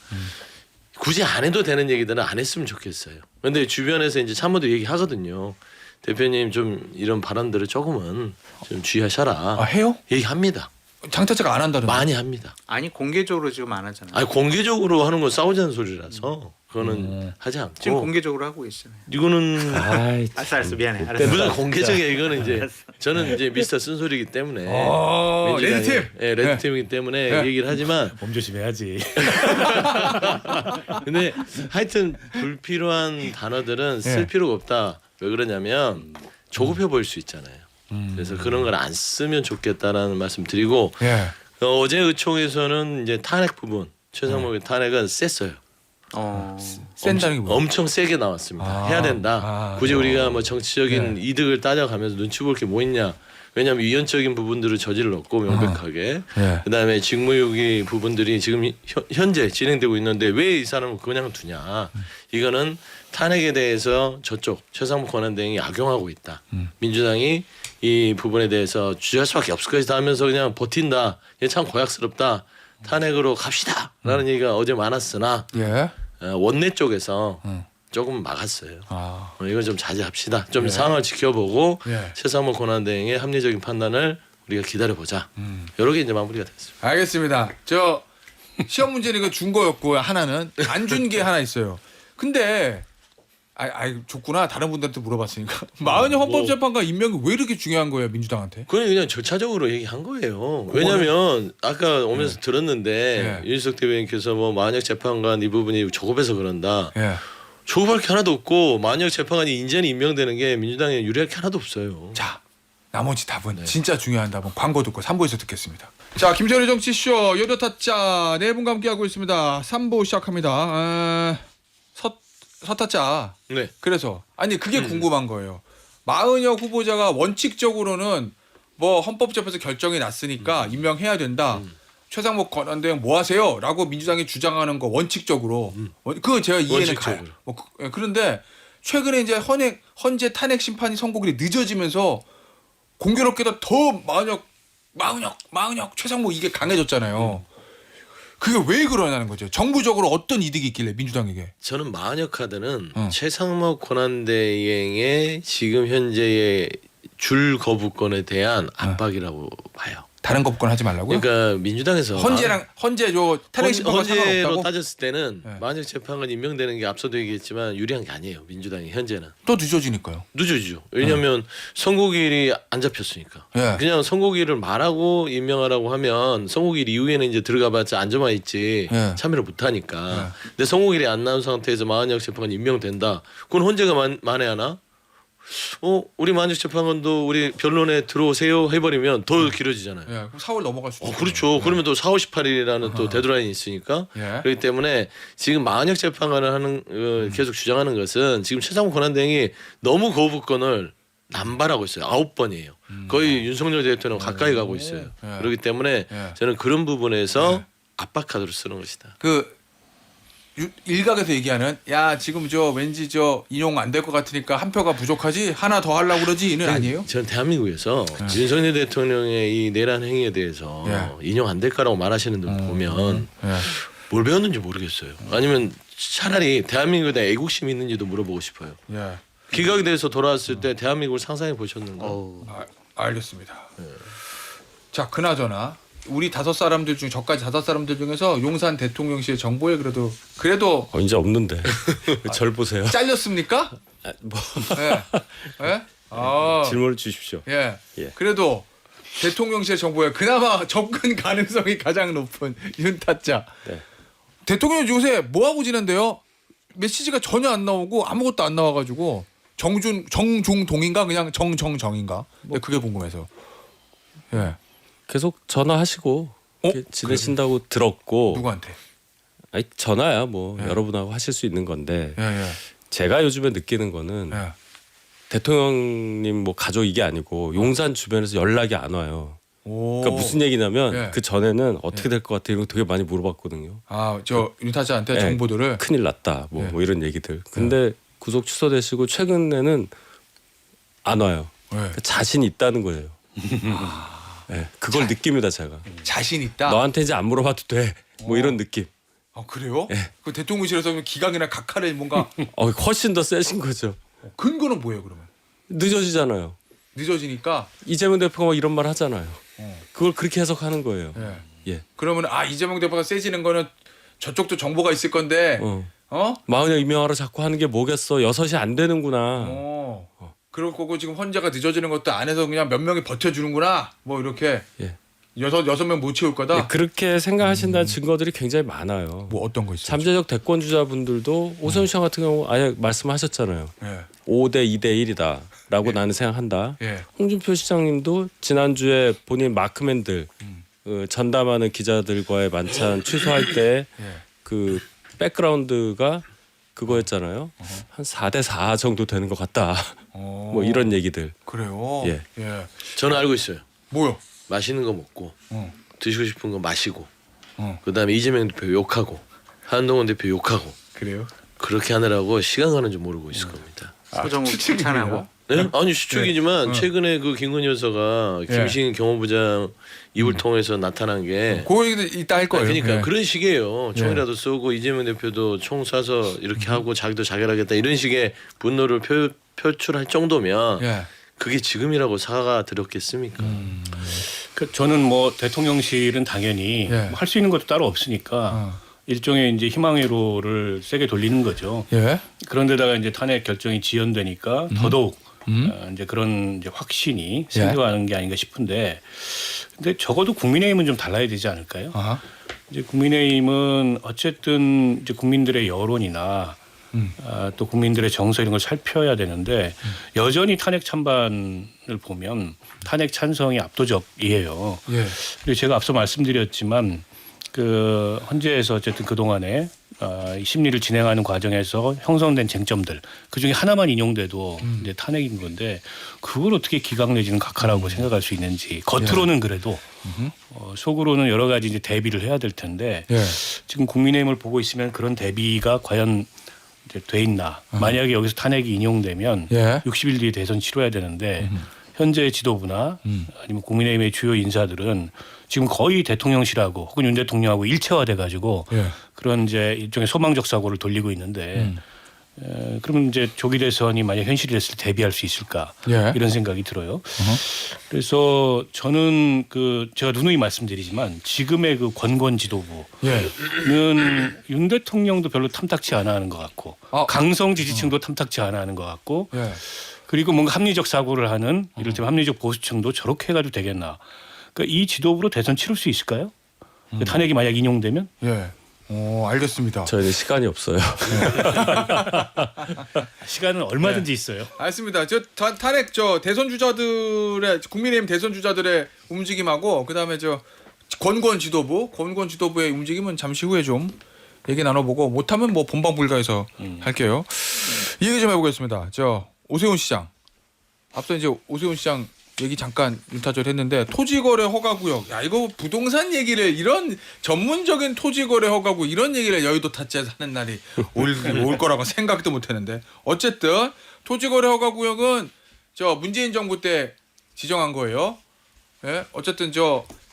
굳이 안 해도 되는 얘기들은 안 했으면 좋겠어요. 그런데 주변에서 이제 참모들 얘기하거든요. 대표님 좀 이런 발언들을 조금은 좀 주의하셔라. 해요? 얘기합니다. 장타차가 안 한다는. 많이 합니다. 아니 공개적으로 지금 안 하잖아요. 아니 공개적으로 하는 건 싸우자는 소리라서 그거는 하지 않고 지금 공개적으로 하고 있잖아요. 이거는 알았어 미안해. 알았어. 무슨 공개적이야 이거는 이제 저는 이제 미스터 쓴소리이기 때문에 민주당이- 레드팀. 예, 레드팀이기 때문에 얘기를 하지만 몸조심해야지. 근데 하여튼 불필요한 단어들은 쓸 필요가 없다. 왜 그러냐면 조급해 보일 수 있잖아요. 그래서 그런 걸 안 쓰면 좋겠다라는 말씀 드리고 예. 어제 의총에서는 이제 탄핵 부분 최상목의 탄핵은 셌어요. 센다는 게 뭐야? 엄청 세게 나왔습니다. 해야 된다. 굳이 우리가 뭐 정치적인 이득을 따져가면서 눈치 볼 게 뭐 있냐. 왜냐하면 위헌적인 부분들을 저질렀고 명백하게. 예. 그다음에 직무유기 부분들이 지금 현재 진행되고 있는데 왜 이 사람을 그냥 두냐. 이거는 탄핵에 대해서 저쪽 최상목 권한대행이 악용하고 있다. 민주당이 이 부분에 대해서 주저할 수밖에 없을 것이다 하면서 그냥 버틴다. 이게 참 고약스럽다. 탄핵으로 갑시다라는 얘기가 어제 많았으나 예. 원내 쪽에서 조금 막았어요. 이건 좀 자제합시다. 좀 상황을 지켜보고 예. 최상목 권한대행의 합리적인 판단을 우리가 기다려보자. 여러 개 이제 마무리가 됐습니다. 알겠습니다. 저 시험 문제는 이거 준 거였고 하나는 안 준 게 하나 있어요. 근데 좋구나. 다른 분들한테 물어봤으니까. 마흔여 헌법재판관 임명이 왜 이렇게 중요한 거예요, 민주당한테? 그냥 절차적으로 얘기한 거예요. 왜냐하면 아까 오면서 들었는데 윤석열 대변인께서 뭐 만약 재판관 이 부분이 조급해서 그런다. 예. 조급할 게 하나도 없고 만약 재판관이 인제는 임명되는 게 민주당에 유리할 게 하나도 없어요. 자, 나머지 답은 진짜 중요한 답은 광고 듣고 3부에서 듣겠습니다. 자, 김정일 정치쇼 여덟타짜 네 분과 함께하고 있습니다. 3부 시작합니다. 서타짜. 네. 그래서 그게 궁금한 거예요. 마흔여 후보자가 원칙적으로는 뭐 헌법재판소 결정이 났으니까 임명해야 된다. 최상목 권한대행 뭐 하세요? 라고 민주당이 주장하는 거 원칙적으로. 그건 제가 이해는 가요. 원칙적으로. 그런데 최근에 이제 헌재 탄핵 심판이 선고일이 늦어지면서 공교롭게도 더 마흔역 최상목 이게 강해졌잖아요. 그게 왜 그러냐는 거죠. 정부적으로 어떤 이득이 있길래 민주당에게. 저는 마흔역 카드는 최상목 권한대행의 지금 현재의 줄 거부권에 대한 압박이라고 봐요. 다른 것건 하지 말라고요? 그러니까 민주당에서 헌재 저 탄핵 심판과 헌재로 상관없다고? 따졌을 때는 네. 만약 재판관 임명되는 게 앞서도 얘기했지만 유리한 게 아니에요. 민주당이 현재는 또 늦어지니까요. 늦어지죠. 왜냐하면 선고일이 안 잡혔으니까. 예. 그냥 선고일을 말하고 임명하라고 하면 선고일 이후에는 이제 들어가봤자 앉아만 있지 예. 참여를 못하니까. 근데 선고일이 안 나온 상태에서 마흔역 재판관 임명된다. 그건 헌재가 만회하나? 우리 만약 재판관도 우리 변론에 들어오세요 해버리면 더 길어지잖아요. 예, 그럼 4월 넘어갈 수 있어요. 그렇죠. 그러면 또 4월 18일이라는 또 데드라인이 있으니까 예. 그렇기 때문에 지금 만약 재판관을 하는 계속 주장하는 것은 지금 최상무 권한대행이 너무 거부권을 남발하고 있어요. 9번이에요. 거의 윤석열 대통령 가까이 가고 있어요. 예. 그렇기 때문에 예. 저는 그런 부분에서 압박카드로 쓰는 것이다. 그 일각에서 얘기하는 야 지금 저 왠지 저 인용 안 될 것 같으니까 한 표가 부족하지 하나 더 하려고 그러지는 아니에요? 저는 대한민국에서 윤석열 대통령의 이 내란 행위에 대해서 인용 안 될 거라고 말하시는 분 보면 예. 뭘 배웠는지 모르겠어요. 아니면 차라리 대한민국에 대한 애국심이 있는지도 물어보고 싶어요. 예. 기각에 대해서 돌아왔을 때 대한민국을 상상해 보셨는가? 알겠습니다. 자, 그나저나 우리 5사람들 중 저까지 5사람들 중에서 용산 대통령실 정보에 그래도 이제 없는데 절 보세요. 잘렸습니까? 뭐 예. 예? 아. 질문을 주십시오. 예. 예. 그래도 대통령실 정보에 그나마 접근 가능성이 가장 높은 윤타짜. 네. 대통령 요새 뭐 하고 지낸대요? 메시지가 전혀 안 나오고 아무것도 안 나와가지고 정중동인가 그냥 정정정인가? 그게 궁금해서. 예. 계속 전화하시고 이렇게 지내신다고 들었고 누구한테? 아니 전화야 뭐 예. 여러분하고 하실 수 있는 건데 예, 예. 제가 요즘에 느끼는 거는 예. 대통령님 뭐 가족 이게 아니고 용산 주변에서 연락이 안 와요. 오. 그러니까 무슨 얘기냐면 예. 그 전에는 어떻게 될 것 같아 이런 거 되게 많이 물어봤거든요. 아, 저 윤타짜한테 예. 정보들을 큰일 났다 뭐, 예. 뭐 이런 얘기들. 근데 구속 취소되시고 최근에는 안 와요. 예. 그러니까 자신 있다는 거예요. 예, 그걸 느낍니다 제가. 자신 있다. 너한테 이제 안 물어봐도 돼. 뭐 이런 느낌. 아, 그래요? 예. 그 대통령실에서 기각이나 각하를 뭔가 훨씬 더 세신 거죠. 근거는 뭐예요, 그러면? 늦어지잖아요. 늦어지니까. 이재명 대표가 막 이런 말 하잖아요. 어. 그걸 그렇게 해석하는 거예요. 예. 예. 그러면 이재명 대표가 세지는 거는 저쪽도 정보가 있을 건데. 어? 마흔역 임명하러 자꾸 하는 게 뭐겠어. 6시 안 되는구나. 그럴 거고 지금 헌재가 늦어지는 것도 안에서 그냥 몇 명이 버텨주는구나. 뭐 이렇게 예. 여섯 명 못 채울 거다. 예, 그렇게 생각하신다는 증거들이 굉장히 많아요. 뭐 어떤 거 있어요? 잠재적 대권 주자분들도 오세훈 시장 같은 경우 아예 말씀하셨잖아요. 예. 5대 2대 1이다라고 나는 생각한다. 예. 홍준표 시장님도 지난주에 본인 마크맨들 전담하는 기자들과의 만찬 취소할 때 그 백그라운드가 그거였잖아요. 한 4대 4 정도 되는 것 같다. 뭐 이런 얘기들. 그래요. 예. 예. 저는 알고 있어요. 뭐요? 맛있는 거 먹고 어. 드시고 싶은 거 마시고 어. 그다음에 이재명 대표 욕하고 한동훈 대표 욕하고 그래요? 그렇게 하느라고 시간 가는 줄 모르고 있을 겁니다. 소정욱 칭찬하고. 네? 아니 추측이지만 최근에 그 김건희 여사가 김신 경호부장 입을 통해서 나타난 게 그 얘기도 이따 할 거예요. 그러니까 예. 그런 식이에요. 총이라도 쏘고 이재명 대표도 총 쏴서 이렇게 하고 자기도 자결하겠다 이런 식의 분노를 표출할 정도면 예. 그게 지금이라고 사과가 드렸겠습니까? 저는 뭐 대통령실은 당연히 예. 할 수 있는 것도 따로 없으니까 일종의 이제 희망회로를 세게 돌리는 거죠. 예. 그런데다가 이제 탄핵 결정이 지연되니까 더더욱 이제 그런 이제 확신이 생겨가는 게 아닌가 싶은데, 근데 적어도 국민의힘은 좀 달라야 되지 않을까요? 아하. 이제 국민의힘은 어쨌든 이제 국민들의 여론이나 또 국민들의 정서 이런 걸 살펴야 되는데 여전히 탄핵 찬반을 보면 탄핵 찬성이 압도적이에요. 예. 그리고 제가 앞서 말씀드렸지만 그 헌재에서 어쨌든 그 동안에 심리를 진행하는 과정에서 형성된 쟁점들 그 중에 하나만 인용돼도 이제 탄핵인 건데 그걸 어떻게 기각 내지는 각하라고 생각할 수 있는지 겉으로는 그래도 속으로는 여러 가지 이제 대비를 해야 될 텐데 예. 지금 국민의힘을 보고 있으면 그런 대비가 과연 이제 돼 있나? 만약에 여기서 탄핵이 인용되면 예. 60일 뒤에 대선 치러야 되는데 현재 지도부나 아니면 국민의힘의 주요 인사들은 지금 거의 대통령실하고 혹은 윤 대통령하고 일체화돼 가지고 예. 그런 이제 일종의 소망적 사고를 돌리고 있는데 그러면 이제 조기 대선이 만약 현실이 됐을 때 대비할 수 있을까 예. 이런 생각이 들어요. 그래서 저는 제가 누누이 말씀드리지만 지금의 그 권권 지도부는 예. 윤 대통령도 별로 탐탁치 않아 하는 것 같고 강성 지지층도 탐탁치 않아 하는 것 같고 예. 그리고 뭔가 합리적 사고를 하는 이를테면 합리적 보수층도 저렇게 해가지고 되겠나. 그러니까 이 지도부로 대선 치를 수 있을까요? 탄핵이 만약 인용되면? 예. 알겠습니다. 저희는 시간이 없어요. 시간은 얼마든지 있어요. 알겠습니다. 저 탄핵 대선 주자들의 국민의힘 대선 주자들의 움직임하고 그다음에 권권 지도부의 움직임은 잠시 후에 좀 얘기 나눠보고 못하면 뭐 본방 불가해서 할게요. 이 얘기 좀 해보겠습니다. 오세훈 시장 앞서 이제 오세훈 시장 얘기 잠깐 윤타절 했는데 토지거래 허가구역 이거 부동산 얘기를 이런 전문적인 토지거래 허가구 이런 얘기를 여의도 타짜에서 하는 날이 올 거라고 생각도 못했는데 어쨌든 토지거래 허가구역은 문재인 정부 때 지정한 거예요. 예? 어쨌든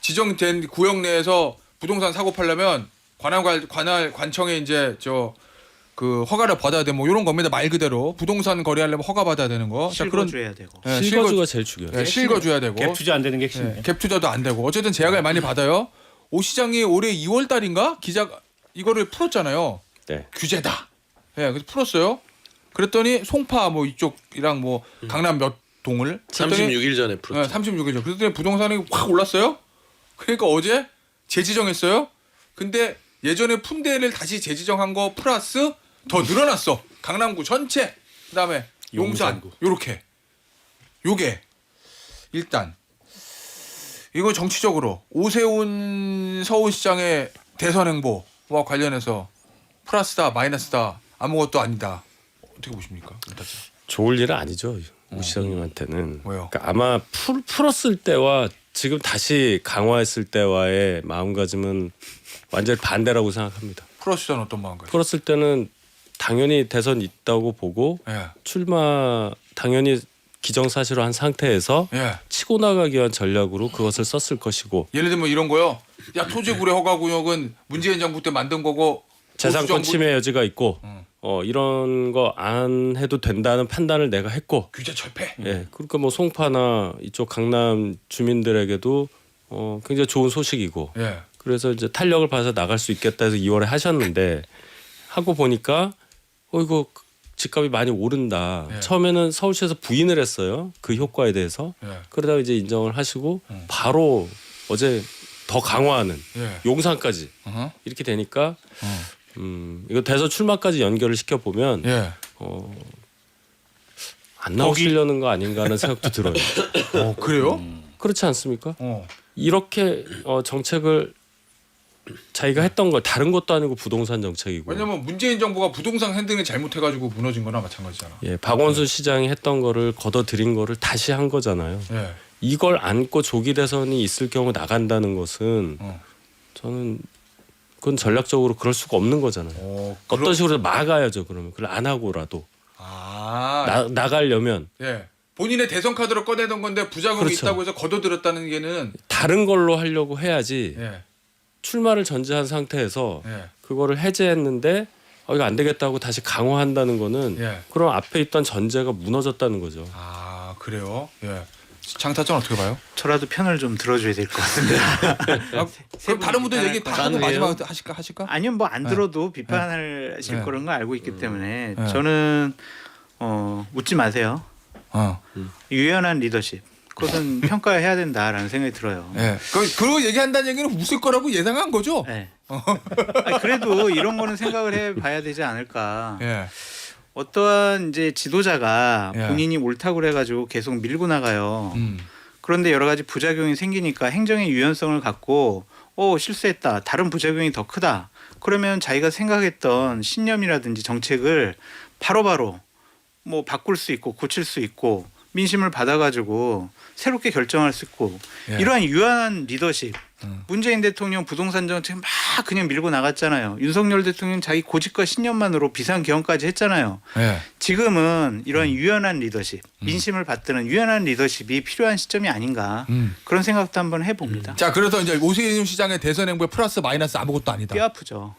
지정된 구역 내에서 부동산 사고 팔려면 관청에 이제 허가를 받아야 돼 뭐 이런 겁니다. 말 그대로 부동산 거래하려면 허가 받아야 되는 거. 실거줘야 되고. 예, 실거주가 제일 중요해요. 실거줘야 되고. 갭 투자 안 되는 게 핵심이에요. 갭 투자도 안 되고. 어쨌든 제약을 많이 받아요. 오 시장이 올해 2월 달인가 이거를 풀었잖아요. 네. 규제다. 예, 그래서 풀었어요. 그랬더니 송파 뭐 이쪽이랑 뭐 강남 몇 동을 36일 전에 풀었죠. 36일 전. 그랬더니 부동산이 확 올랐어요. 그러니까 어제 재지정했어요. 근데 예전에 푼 데를 다시 재지정한 거 플러스 더 늘어났어. 강남구 전체. 그다음에 용산 요렇게. 요게 일단 이거 정치적으로 오세훈 서울시장의 대선 행보와 관련해서 플러스다 마이너스다 아무것도 아니다. 어떻게 보십니까? 좋을 일은 아니죠. 우 시장님한테는. 왜요? 그러니까 아마 풀었을 때와 지금 다시 강화했을 때와의 마음가짐은 완전히 반대라고 생각합니다. 플러스 시장 어떤 마음가짐? 풀었을 때는 당연히 대선 있다고 보고 예. 출마 당연히 기정사실화한 상태에서 예. 치고 나가기 위한 전략으로 그것을 썼을 것이고 예를 들면 이런 거요. 야 토지구래 허가구역은 문재인 정부 때 만든 거고 재산권 보수 정부- 침해 여지가 있고 이런 거 안 해도 된다는 판단을 내가 했고 규제 철폐. 예 그러니까 뭐 송파나 이쪽 강남 주민들에게도 굉장히 좋은 소식이고 예. 그래서 이제 탄력을 받아서 나갈 수 있겠다 해서 2월에 하셨는데 하고 보니까 이거 집값이 많이 오른다. 예. 처음에는 서울시에서 부인을 했어요. 그 효과에 대해서. 예. 그러다가 이제 인정을 하시고 바로 어제 더 강화하는 예. 용산까지 어허. 이렇게 되니까 이거 대선 출마까지 연결을 시켜 보면 예. 안 나오시려는 거 아닌가 하는 생각도 들어요. 그래요? 그렇지 않습니까? 어. 이렇게 정책을 자기가 했던 걸 다른 것도 아니고 부동산 정책이고. 왜냐면 문재인 정부가 부동산 핸들링 잘못해가지고 무너진 거나 마찬가지잖아. 예, 박원순 시장이 했던 거를 걷어들인 거를 다시 한 거잖아요. 예. 이걸 안고 조기 대선이 있을 경우 나간다는 것은 저는 그건 전략적으로 그럴 수가 없는 거잖아요. 어떤 식으로 막아야죠. 그러면 그걸 안 하고라도 나가려면 예. 본인의 대선 카드로 꺼내던 건데 부작용이 그렇죠. 있다고 해서 걷어들였다는 게는 다른 걸로 하려고 해야지. 예. 출마를 전제한 상태에서 예. 그거를 해제했는데 이거 안 되겠다고 다시 강화한다는 거는 예. 그럼 앞에 있던 전제가 무너졌다는 거죠. 그래요. 예. 장타전 어떻게 봐요? 저라도 편을 좀 들어줘야 될 것 같은데. 그럼 다른 분들 얘기 다 하고 가능해요? 마지막 하실까? 아니면 뭐 안 들어도 비판하실 네. 거라는 걸 알고 있기 때문에 네. 저는 웃지 마세요. 유연한 리더십. 그것은 평가해야 된다라는 생각이 들어요. 예. 그리고 얘기한다는 얘기는 웃을 거라고 예상한 거죠? 네. 아니, 그래도 이런 거는 생각을 해봐야 되지 않을까. 예. 어떠한 이제 지도자가 예. 본인이 옳다고 그래가지고 계속 밀고 나가요. 음. 그런데 여러 가지 부작용이 생기니까 행정의 유연성을 갖고 실수했다. 다른 부작용이 더 크다. 그러면 자기가 생각했던 신념이라든지 정책을 바로바로 뭐 바꿀 수 있고 고칠 수 있고 민심을 받아가지고 새롭게 결정할 수 있고 예. 이러한 유연한 리더십 문재인 대통령 부동산 정책 막 그냥 밀고 나갔잖아요. 윤석열 대통령 자기 고집과 신념만으로 비상경영까지 했잖아요. 예. 지금은 이런 유연한 리더십, 민심을 받드는 유연한 리더십이 필요한 시점이 아닌가 그런 생각도 한번 해봅니다. 자, 그래서 이제 오세훈 시장의 대선 행보에 플러스 마이너스 아무것도 아니다. 뼈 아프죠.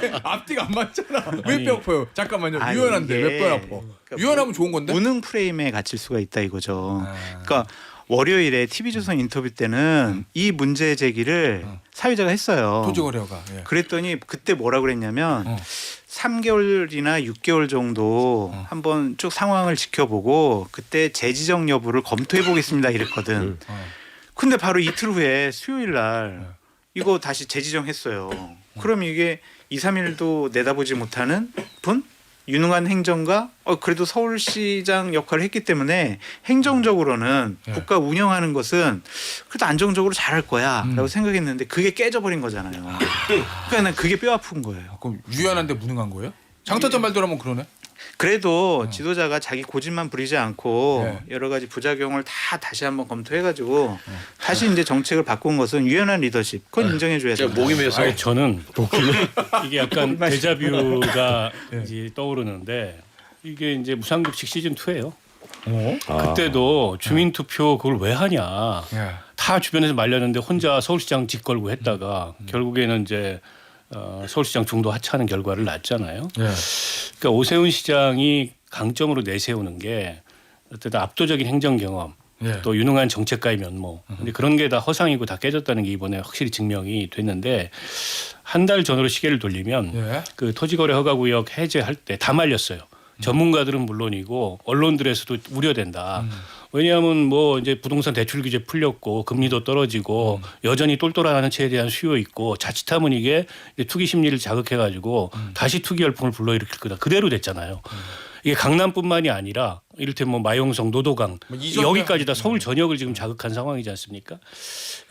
왜 앞뒤가 안 맞잖아. 왜 아니, 뼈 아파요? 잠깐만요. 아니, 유연한데 이게 왜 뼈 아파? 그러니까 유연하면 좋은 건데? 무능 프레임에 갇힐 수가 있다 이거죠. 아. 그러니까 월요일에 TV조선 인터뷰 때는 이 문제 제기를 사회자가 했어요. 토지거래가. 예. 그랬더니 그때 뭐라 그랬냐면 어. 3개월이나 6개월 정도 한번 쭉 상황을 지켜보고 그때 재지정 여부를 검토해 보겠습니다 이랬거든. 근데 바로 이틀 후에 수요일 날 이거 다시 재지정했어요. 그럼 이게 2, 3일도 내다보지 못하는 분? 유능한 행정가? 그래도 서울시장 역할을 했기 때문에 행정적으로는 예. 국가 운영하는 것은 그래도 안정적으로 잘할 거야라고 생각했는데 그게 깨져버린 거잖아요. 그러니까 난 그게 뼈 아픈 거예요. 그럼 유연한데 무능한 거예요? 장타점 말대로 하면 그러네. 그래도 지도자가 자기 고집만 부리지 않고 네. 여러 가지 부작용을 다 다시 한번 검토해가지고 다시 이제 정책을 바꾼 것은 유연한 리더십. 그건 인정해줘야 제가 돼요. 목이 메서 아니 저는 이게 약간 데자뷰가 네. 이제 떠오르는데 이게 이제 무상급식 시즌 2예요. 어? 그때도 주민 투표 그걸 왜 하냐. 예. 다 주변에서 말렸는데 혼자 서울시장 직 걸고 했다가 결국에는 이제 서울시장 중도 하차하는 결과를 낳았잖아요. 예. 그러니까 오세훈 시장이 강점으로 내세우는 게 어쨌든 압도적인 행정 경험, 예. 또 유능한 정책가의 면모. 근데 그런 게 다 허상이고 다 깨졌다는 게 이번에 확실히 증명이 됐는데 한 달 전으로 시계를 돌리면 예. 그 토지거래 허가구역 해제할 때 다 말렸어요. 전문가들은 물론이고 언론들에서도 우려된다. 왜냐하면 뭐 이제 부동산 대출 규제 풀렸고 금리도 떨어지고 여전히 똘똘한 채에 대한 수요 있고 자칫하면 이게 이제 투기 심리를 자극해가지고 다시 투기 열풍을 불러일으킬 거다. 그대로 됐잖아요. 이게 강남뿐만이 아니라 이를테면 뭐 마용성, 노도강 뭐 이전에- 여기까지 다 서울 전역을 지금 자극한 상황이지 않습니까?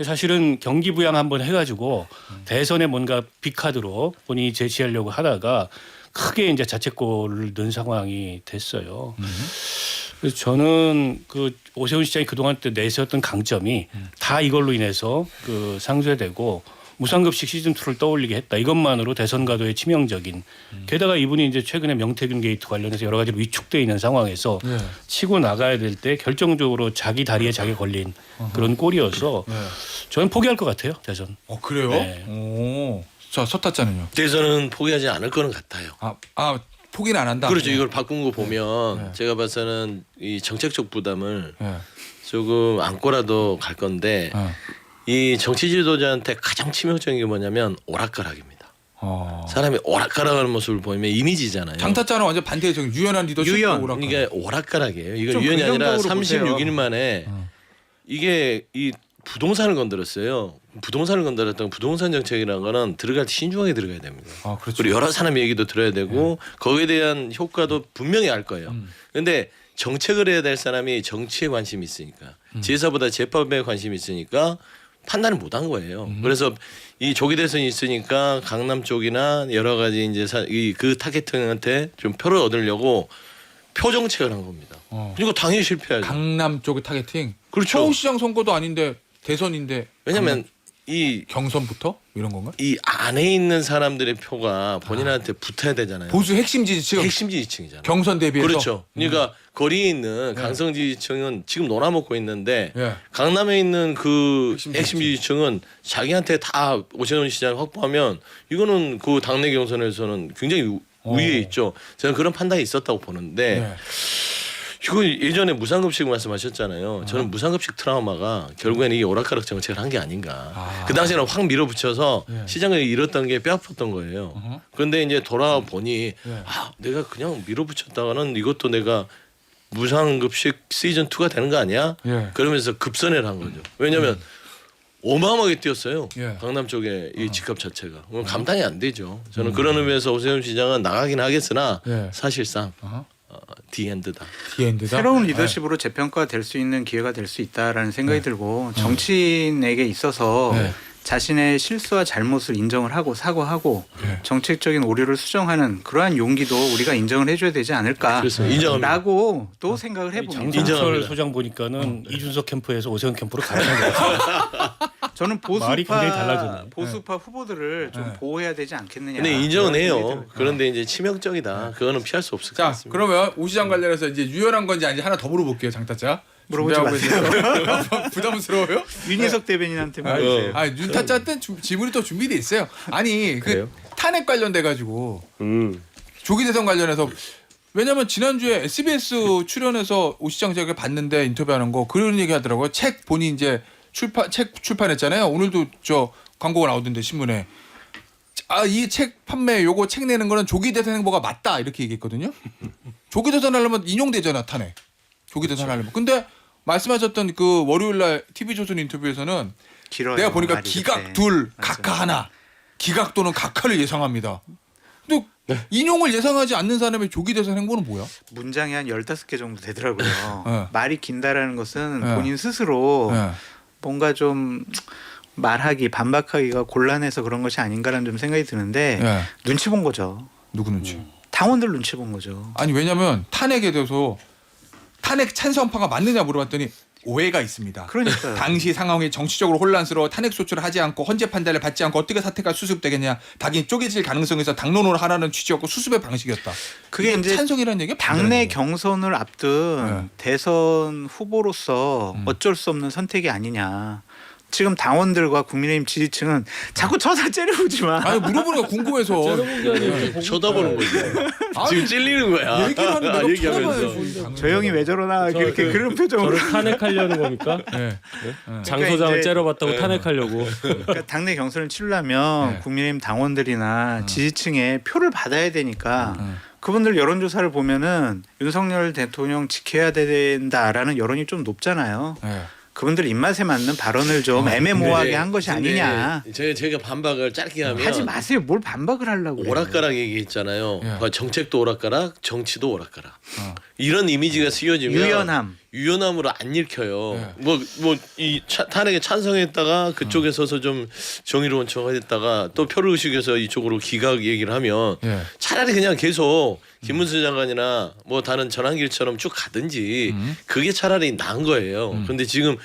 사실은 경기 부양 한번 해가지고 대선에 뭔가 빅카드로 본인이 제시하려고 하다가 크게 이제 자책골을 넣은 상황이 됐어요. 그래서 저는 그 오세훈 시장이 그동안 때 내세웠던 강점이 다 이걸로 인해서 그 상쇄되고 무상급식 시즌 2를 떠올리게 했다. 이것만으로 대선 가도에 치명적인. 게다가 이분이 이제 최근에 명태균 게이트 관련해서 여러 가지로 위축돼 있는 상황에서 예. 치고 나가야 될 때 결정적으로 자기 다리에 자기 걸린 그런 꼴이어서 예. 저는 포기할 것 같아요. 대선. 그래요? 네. 오. 자, 서타짜는요? 대선은 포기하지 않을 거는 같아요. 포기는 안 한다. 그렇죠. 이걸 바꾼 거 보면 네. 제가 봐서는 이 정책적 부담을 예. 조금 안고라도 갈 건데 어. 이 정치 지도자한테 가장 치명적인 게 뭐냐면 오락가락입니다. 사람이 오락가락하는 모습을 보이면 이미지잖아요. 장타짜는 완전 반대죠. 유연한 리더십. 유연. 오락가락. 이게 오락가락이에요. 이거 좀 유연이 아니라 긍정적으로 보세요. 36일 만에 이게 이 부동산을 건드렸어요. 부동산을 건드렸던 부동산 정책이라는 거는 들어갈 때 신중하게 들어가야 됩니다. 그렇죠. 그리고 여러 사람 얘기도 들어야 되고 거기에 대한 효과도 분명히 알 거예요. 그런데 정책을 해야 될 사람이 정치에 관심이 있으니까 제사보다 재판에 관심이 있으니까 판단을 못한 거예요. 그래서 이 조기 대선이 있으니까 강남 쪽이나 여러 가지 이제 그 타겟팅한테 좀 표를 얻으려고 표 정책을 한 겁니다. 그리고 당연히 실패하죠. 강남 쪽의 타겟팅. 그렇죠. 서울시장 선거도 아닌데 대선인데. 왜냐하면 이 경선부터 이런 건가? 안에 있는 사람들의 표가 본인한테 붙어야 되잖아요. 보수 핵심 지지층. 핵심 지지층이잖아요. 경선 대비해서. 그렇죠. 그러니까 거리에 있는 강성 지지층은 지금 놀아먹고 있는데 예. 강남에 있는 그 핵심 핵심 지지층은 자기한테 다 오세훈 시장 확보하면 이거는 그 당내 경선에서는 굉장히 우위에 있죠. 저는 그런 판단이 있었다고 보는데 예. 이거 예전에 무상급식 말씀하셨잖아요. 저는 무상급식 트라우마가 결국에는 이 오락가락 정책을 한 게 아닌가. 그 당시에는 확 밀어붙여서 시장을 잃었던 게 뼈아팠던 거예요. 그런데 이제 돌아와 보니 내가 그냥 밀어붙였다가는 이것도 내가 무상급식 시즌 2가 되는 거 아니야? 예. 그러면서 급선회를 한 거죠. 왜냐하면 어마어마하게 뛰었어요. 예. 강남 쪽에 이 집값 자체가 감당이 안 되죠. 저는 그런 의미에서 오세훈 시장은 나가긴 하겠으나 예. 사실상 디엔드다. 디엔드다. 새로운 리더십으로 재평가될 수 있는 기회가 될 수 있다라는 생각이 들고 정치인에게 있어서 네. 자신의 실수와 잘못을 인정을 하고 사과하고 네. 정책적인 오류를 수정하는 그러한 용기도 우리가 인정을 해줘야 되지 않을까 그렇습니다. 인정합니다. 라고 또 생각을 해봅니다. 장성철 인정합니다. 소장 보니까는 이준석 캠프에서 오세훈 캠프로 가야 되는 것 같아요. 저는 말이 굉장히 달라졌네요. 보수파 후보들을 좀 네. 보호해야 되지 않겠느냐. 근데 인정은 그런 생각이 해요. 들어요. 그런데 이제 치명적이다. 그거는 피할 수 없을 것 자, 같습니다. 그러면 오 시장 관련해서 이제 유연한 건지 아닌지 하나 더 물어볼게요, 장타짜. 물어보지 마세요. 부담스러워요? 윤희석 대변인한테 말해주세요. 아, 윤타짜 때 지문이 또 준비돼 있어요. 아니, 그래요? 그 탄핵 관련돼 가지고 음. 조기 대선 관련해서 왜냐면 지난주에 SBS 출연해서 오 시장 제가 봤는데 인터뷰하는 거 그런 얘기 하더라고요. 책 본인 이제 책 출판했잖아요. 오늘도 저 광고가 나오던데 신문에. 아, 이 책 판매 요거 책 내는 거는 조기 대선 행보가 맞다 이렇게 얘기했거든요. 조기 대선 하려면 인용되잖아, 탄핵. 조기 대선 하려면. 근데 말씀하셨던 그 월요일 날 TV조선 인터뷰에서는 길어요. 내가 보니까 말이 기각 그때. 둘, 맞아. 각하 하나. 기각 또는 각하를 예상합니다. 근데 인용을 예상하지 않는 사람의 조기 대선 행보는 뭐야? 문장이 한 15개 정도 되더라고요. 네. 말이 긴다라는 것은 네. 본인 스스로 네. 뭔가 좀 말하기 반박하기가 곤란해서 그런 것이 아닌가라는 좀 생각이 드는데 네. 눈치 본 거죠. 누구 눈치? 당원들 눈치 본 거죠. 아니 왜냐면 탄핵에 대해서 탄핵 찬성파가 맞느냐 물어봤더니 오해가 있습니다. 그러니까요. 당시 상황이 정치적으로 혼란스러워 탄핵 소추를 하지 않고 헌재 판단을 받지 않고 어떻게 사태가 수습되겠냐. 당이 쪼개질 가능성에서 당론으로 하라는 취지였고 수습의 방식이었다. 그게 이게 이제 찬성이라는 얘기가 당내 경선을 앞둔 네. 대선 후보로서 어쩔 수 없는 선택이 아니냐. 지금 당원들과 국민의힘 지지층은 자꾸 저다 째려보지 마. 아니 물어보는 거 궁금해서 쳐다보는 거지. 아니, 지금 찔리는 거야. 얘기를 하는 내가 얘기하면서. 쳐다봐야지. 저 형이 왜 저러나 이렇게 그런 표정으로. 저를 탄핵하려는 겁니까? 네. 장 소장을 이제- 째려봤다고 탄핵하려고. 그러니까 당내 경선을 치르려면 네. 국민의힘 당원들이나 지지층의 표를 받아야 되니까 그분들 여론조사를 보면은 윤석열 대통령 지켜야 된다라는 여론이 좀 높잖아요. 네. 그분들 입맛에 맞는 발언을 좀 애매모호하게 한 것이 근데 아니냐. 제가 반박을 짧게 하면 하지 마세요. 뭘 반박을 하려고 그래요. 오락가락 얘기했잖아요. 예. 정책도 오락가락, 정치도 오락가락. 어. 이런 이미지가 쓰여지면 유연함. 유연함으로 안 읽혀요. 예. 뭐 이 탄핵에 찬성했다가 그쪽에 서서 좀 정의로운 척했다가 또 표를 의식해서 이쪽으로 기각 얘기를 하면 예. 차라리 그냥 계속 김문수 장관이나 뭐 다른 전환길처럼 쭉 가든지 그게 차라리 나은 거예요. 근데 지금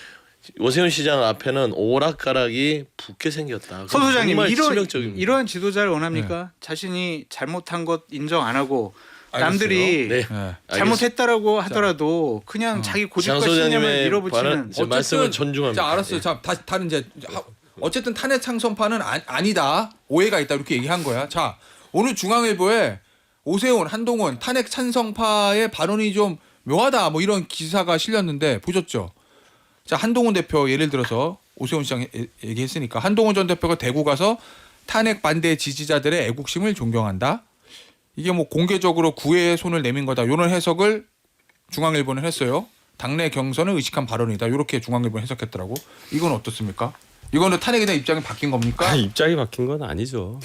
오세훈 시장 앞에는 오락가락이 붙게 생겼다. 서 소장님 정말 이런 치명적입니다. 이런 지도자를 원합니까? 자신이 잘못한 것 인정 안 하고 남들이 네. 네. 잘못했다라고 하더라도 그냥 자기 고집과 장 신념을 소장님의 밀어붙이는 제 말씀은 존중합니다. 자 알았어요. 자 다른 이제 어쨌든 탄핵 찬성파는 아니다. 오해가 있다 이렇게 얘기한 거야. 자 오늘 중앙일보에 오세훈, 한동훈 탄핵 찬성파의 발언이 좀 묘하다 뭐 이런 기사가 실렸는데 보셨죠? 자 한동훈 대표 예를 들어서 오세훈 시장 얘기했으니까 한동훈 전 대표가 대구 가서 탄핵 반대 지지자들의 애국심을 존경한다. 이게 뭐 공개적으로 구애의 손을 내민 거다. 이런 해석을 중앙일보는 했어요. 당내 경선을 의식한 발언이다. 이렇게 중앙일보는 해석했더라고. 이건 어떻습니까? 이거는 탄핵에 대한 입장이 바뀐 겁니까? 입장이 바뀐 건 아니죠.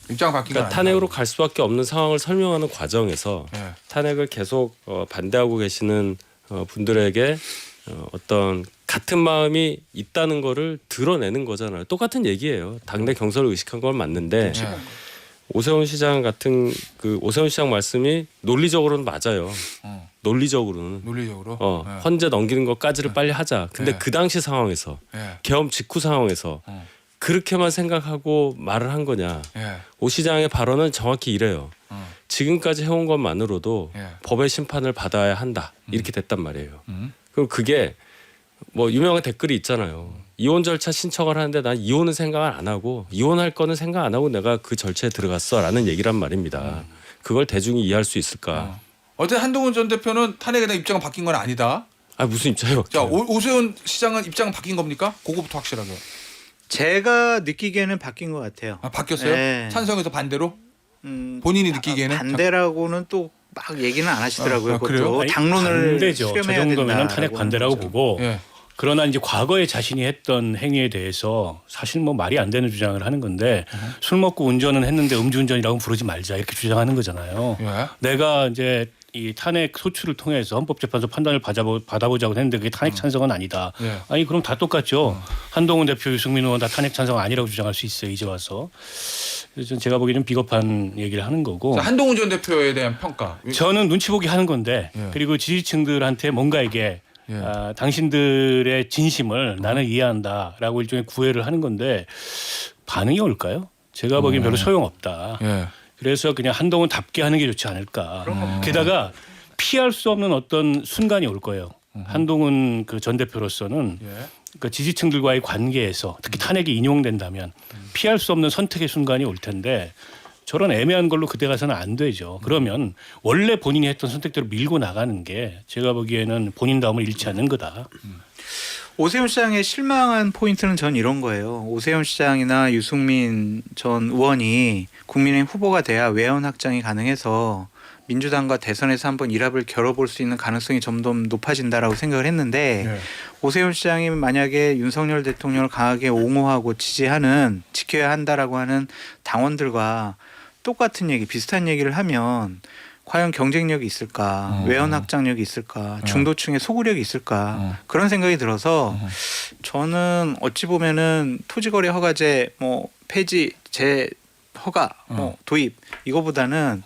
입장 바뀐 건 그러니까 아니다. 탄핵으로 갈 수밖에 없는 상황을 설명하는 과정에서 네. 탄핵을 계속 반대하고 계시는 분들에게 어떤 같은 마음이 있다는 거를 드러내는 거잖아요. 똑같은 얘기예요. 당내 경선을 의식한 건 맞는데 네. 오세훈 시장 같은 그 오세훈 시장 말씀이 논리적으로는 맞아요. 논리적으로는 논리적으로. 네. 헌재 넘기는 것까지를 빨리 하자. 근데 네. 그 당시 상황에서 네. 계엄 직후 상황에서 그렇게만 생각하고 말을 한 거냐. 네. 오 시장의 발언은 정확히 이래요. 지금까지 해온 것만으로도 네. 법의 심판을 받아야 한다. 이렇게 됐단 말이에요. 음. 그럼 그게 뭐 유명한 댓글이 있잖아요. 이혼 절차 신청을 하는데 난 이혼은 생각을 안 하고 이혼할 거는 생각 안 하고 내가 그 절차에 들어갔어라는 얘기란 말입니다. 그걸 대중이 이해할 수 있을까? 어쨌든 한동훈 전 대표는 탄핵에 대한 입장은 바뀐 건 아니다. 아 무슨 입장이 자 바뀌어요? 오세훈 시장은 입장은 바뀐 겁니까? 그거부터 확실하게. 제가 느끼기에는 바뀐 것 같아요. 아, 바뀌었어요? 네. 찬성에서 반대로? 음, 본인이 느끼기에는? 반대라고는 또 막 얘기는 안 하시더라고요. 아, 그래요? 그것도 아니, 당론을 반대죠. 저 수렴해야 정도면 된다라고 탄핵 반대라고 하는 거죠. 보고 예. 그러나 이제 과거에 자신이 했던 행위에 대해서 사실 뭐 말이 안 되는 주장을 하는 건데 술 먹고 운전은 했는데 음주운전이라고 부르지 말자 이렇게 주장하는 거잖아요. 예. 내가 이제 이 탄핵 소추를 통해서 헌법재판소 판단을 받아보자고 했는데 그게 탄핵 찬성은 아니다. 예. 아니 그럼 다 똑같죠. 한동훈 대표, 유승민 의원 다 탄핵 찬성 아니라고 주장할 수 있어요. 이제 와서. 그래서 제가 보기에는 비겁한 얘기를 하는 거고. 자, 한동훈 전 대표에 대한 평가. 저는 눈치 보기 하는 건데 예. 그리고 지지층들한테 뭔가 이게 예. 당신들의 진심을 나는 이해한다라고 일종의 구애를 하는 건데 반응이 올까요? 제가 보기엔 별로 소용없다. 예. 그래서 그냥 한동훈답게 하는 게 좋지 않을까. 게다가 피할 수 없는 어떤 순간이 올 거예요. 한동훈 그 전 대표로서는 예. 그 지지층들과의 관계에서 특히 탄핵이 인용된다면 피할 수 없는 선택의 순간이 올 텐데 저런 애매한 걸로 그때 가서는 안 되죠. 그러면 원래 본인이 했던 선택대로 밀고 나가는 게 제가 보기에는 본인다움을 잃지 않는 거다. 오세훈 시장의 실망한 포인트는 전 이런 거예요. 오세훈 시장이나 유승민 전 의원이 국민의힘 후보가 돼야 외연 확장이 가능해서 민주당과 대선에서 한번 일합을 겨뤄볼 수 있는 가능성이 점점 높아진다라고 생각을 했는데 네. 오세훈 시장이 만약에 윤석열 대통령을 강하게 옹호하고 지지하는 지켜야 한다라고 하는 당원들과 똑같은 얘기 비슷한 얘기를 하면 과연 경쟁력이 있을까 외연 확장력이 있을까 중도층의 소구력이 있을까 그런 생각이 들어서 저는 어찌 보면은 토지거래 허가제 뭐 폐지 허가 뭐 도입 이거보다는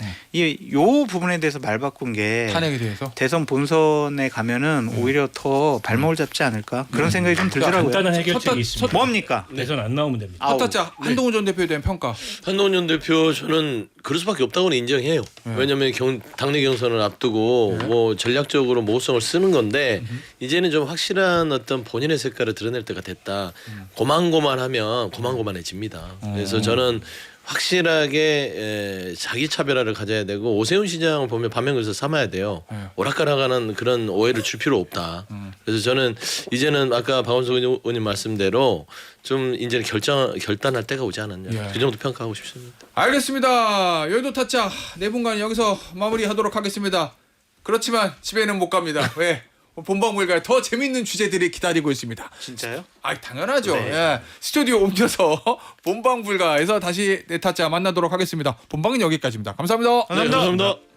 요 부분에 대해서 말 바꾼 게 탄핵에 대해서 대선 본선에 가면은 오히려 더 발목을 잡지 않을까 그런 생각이 좀 들더라고요. 간단한 해결책이 있습니다. 뭡니까? 대선 안 나오면 됩니다. 아우. 첫째 한동훈 전 대표에 대한 평가. 한동훈 전 대표 저는 그럴 수밖에 없다고는 인정해요. 왜냐하면 당내 경선을 앞두고 뭐 전략적으로 모성을 쓰는 건데 이제는 좀 확실한 어떤 본인의 색깔을 드러낼 때가 됐다. 고만고만하면 고만고만해집니다. 그래서 저는 확실하게 자기 차별화를 가져야 되고 오세훈 시장을 보면 반면교사 삼아야 돼요. 오락가락하는 그런 오해를 줄 필요 없다. 그래서 저는 이제는 아까 박원석 의원님 말씀대로 좀 이제는 결단할 때가 오지 않았냐. 예. 그 정도 평가하고 싶습니다. 알겠습니다. 여의도 타짜 네 분간 여기서 마무리하도록 하겠습니다. 그렇지만 집에는 못 갑니다. 왜? 본방불가 더 재밌는 주제들이 기다리고 있습니다. 진짜요? 아, 당연하죠. 네. 예. 스튜디오 옮겨서 본방불가에서 다시 네 타짜 만나도록 하겠습니다. 본방은 여기까지입니다. 감사합니다. 감사합니다. 감사합니다.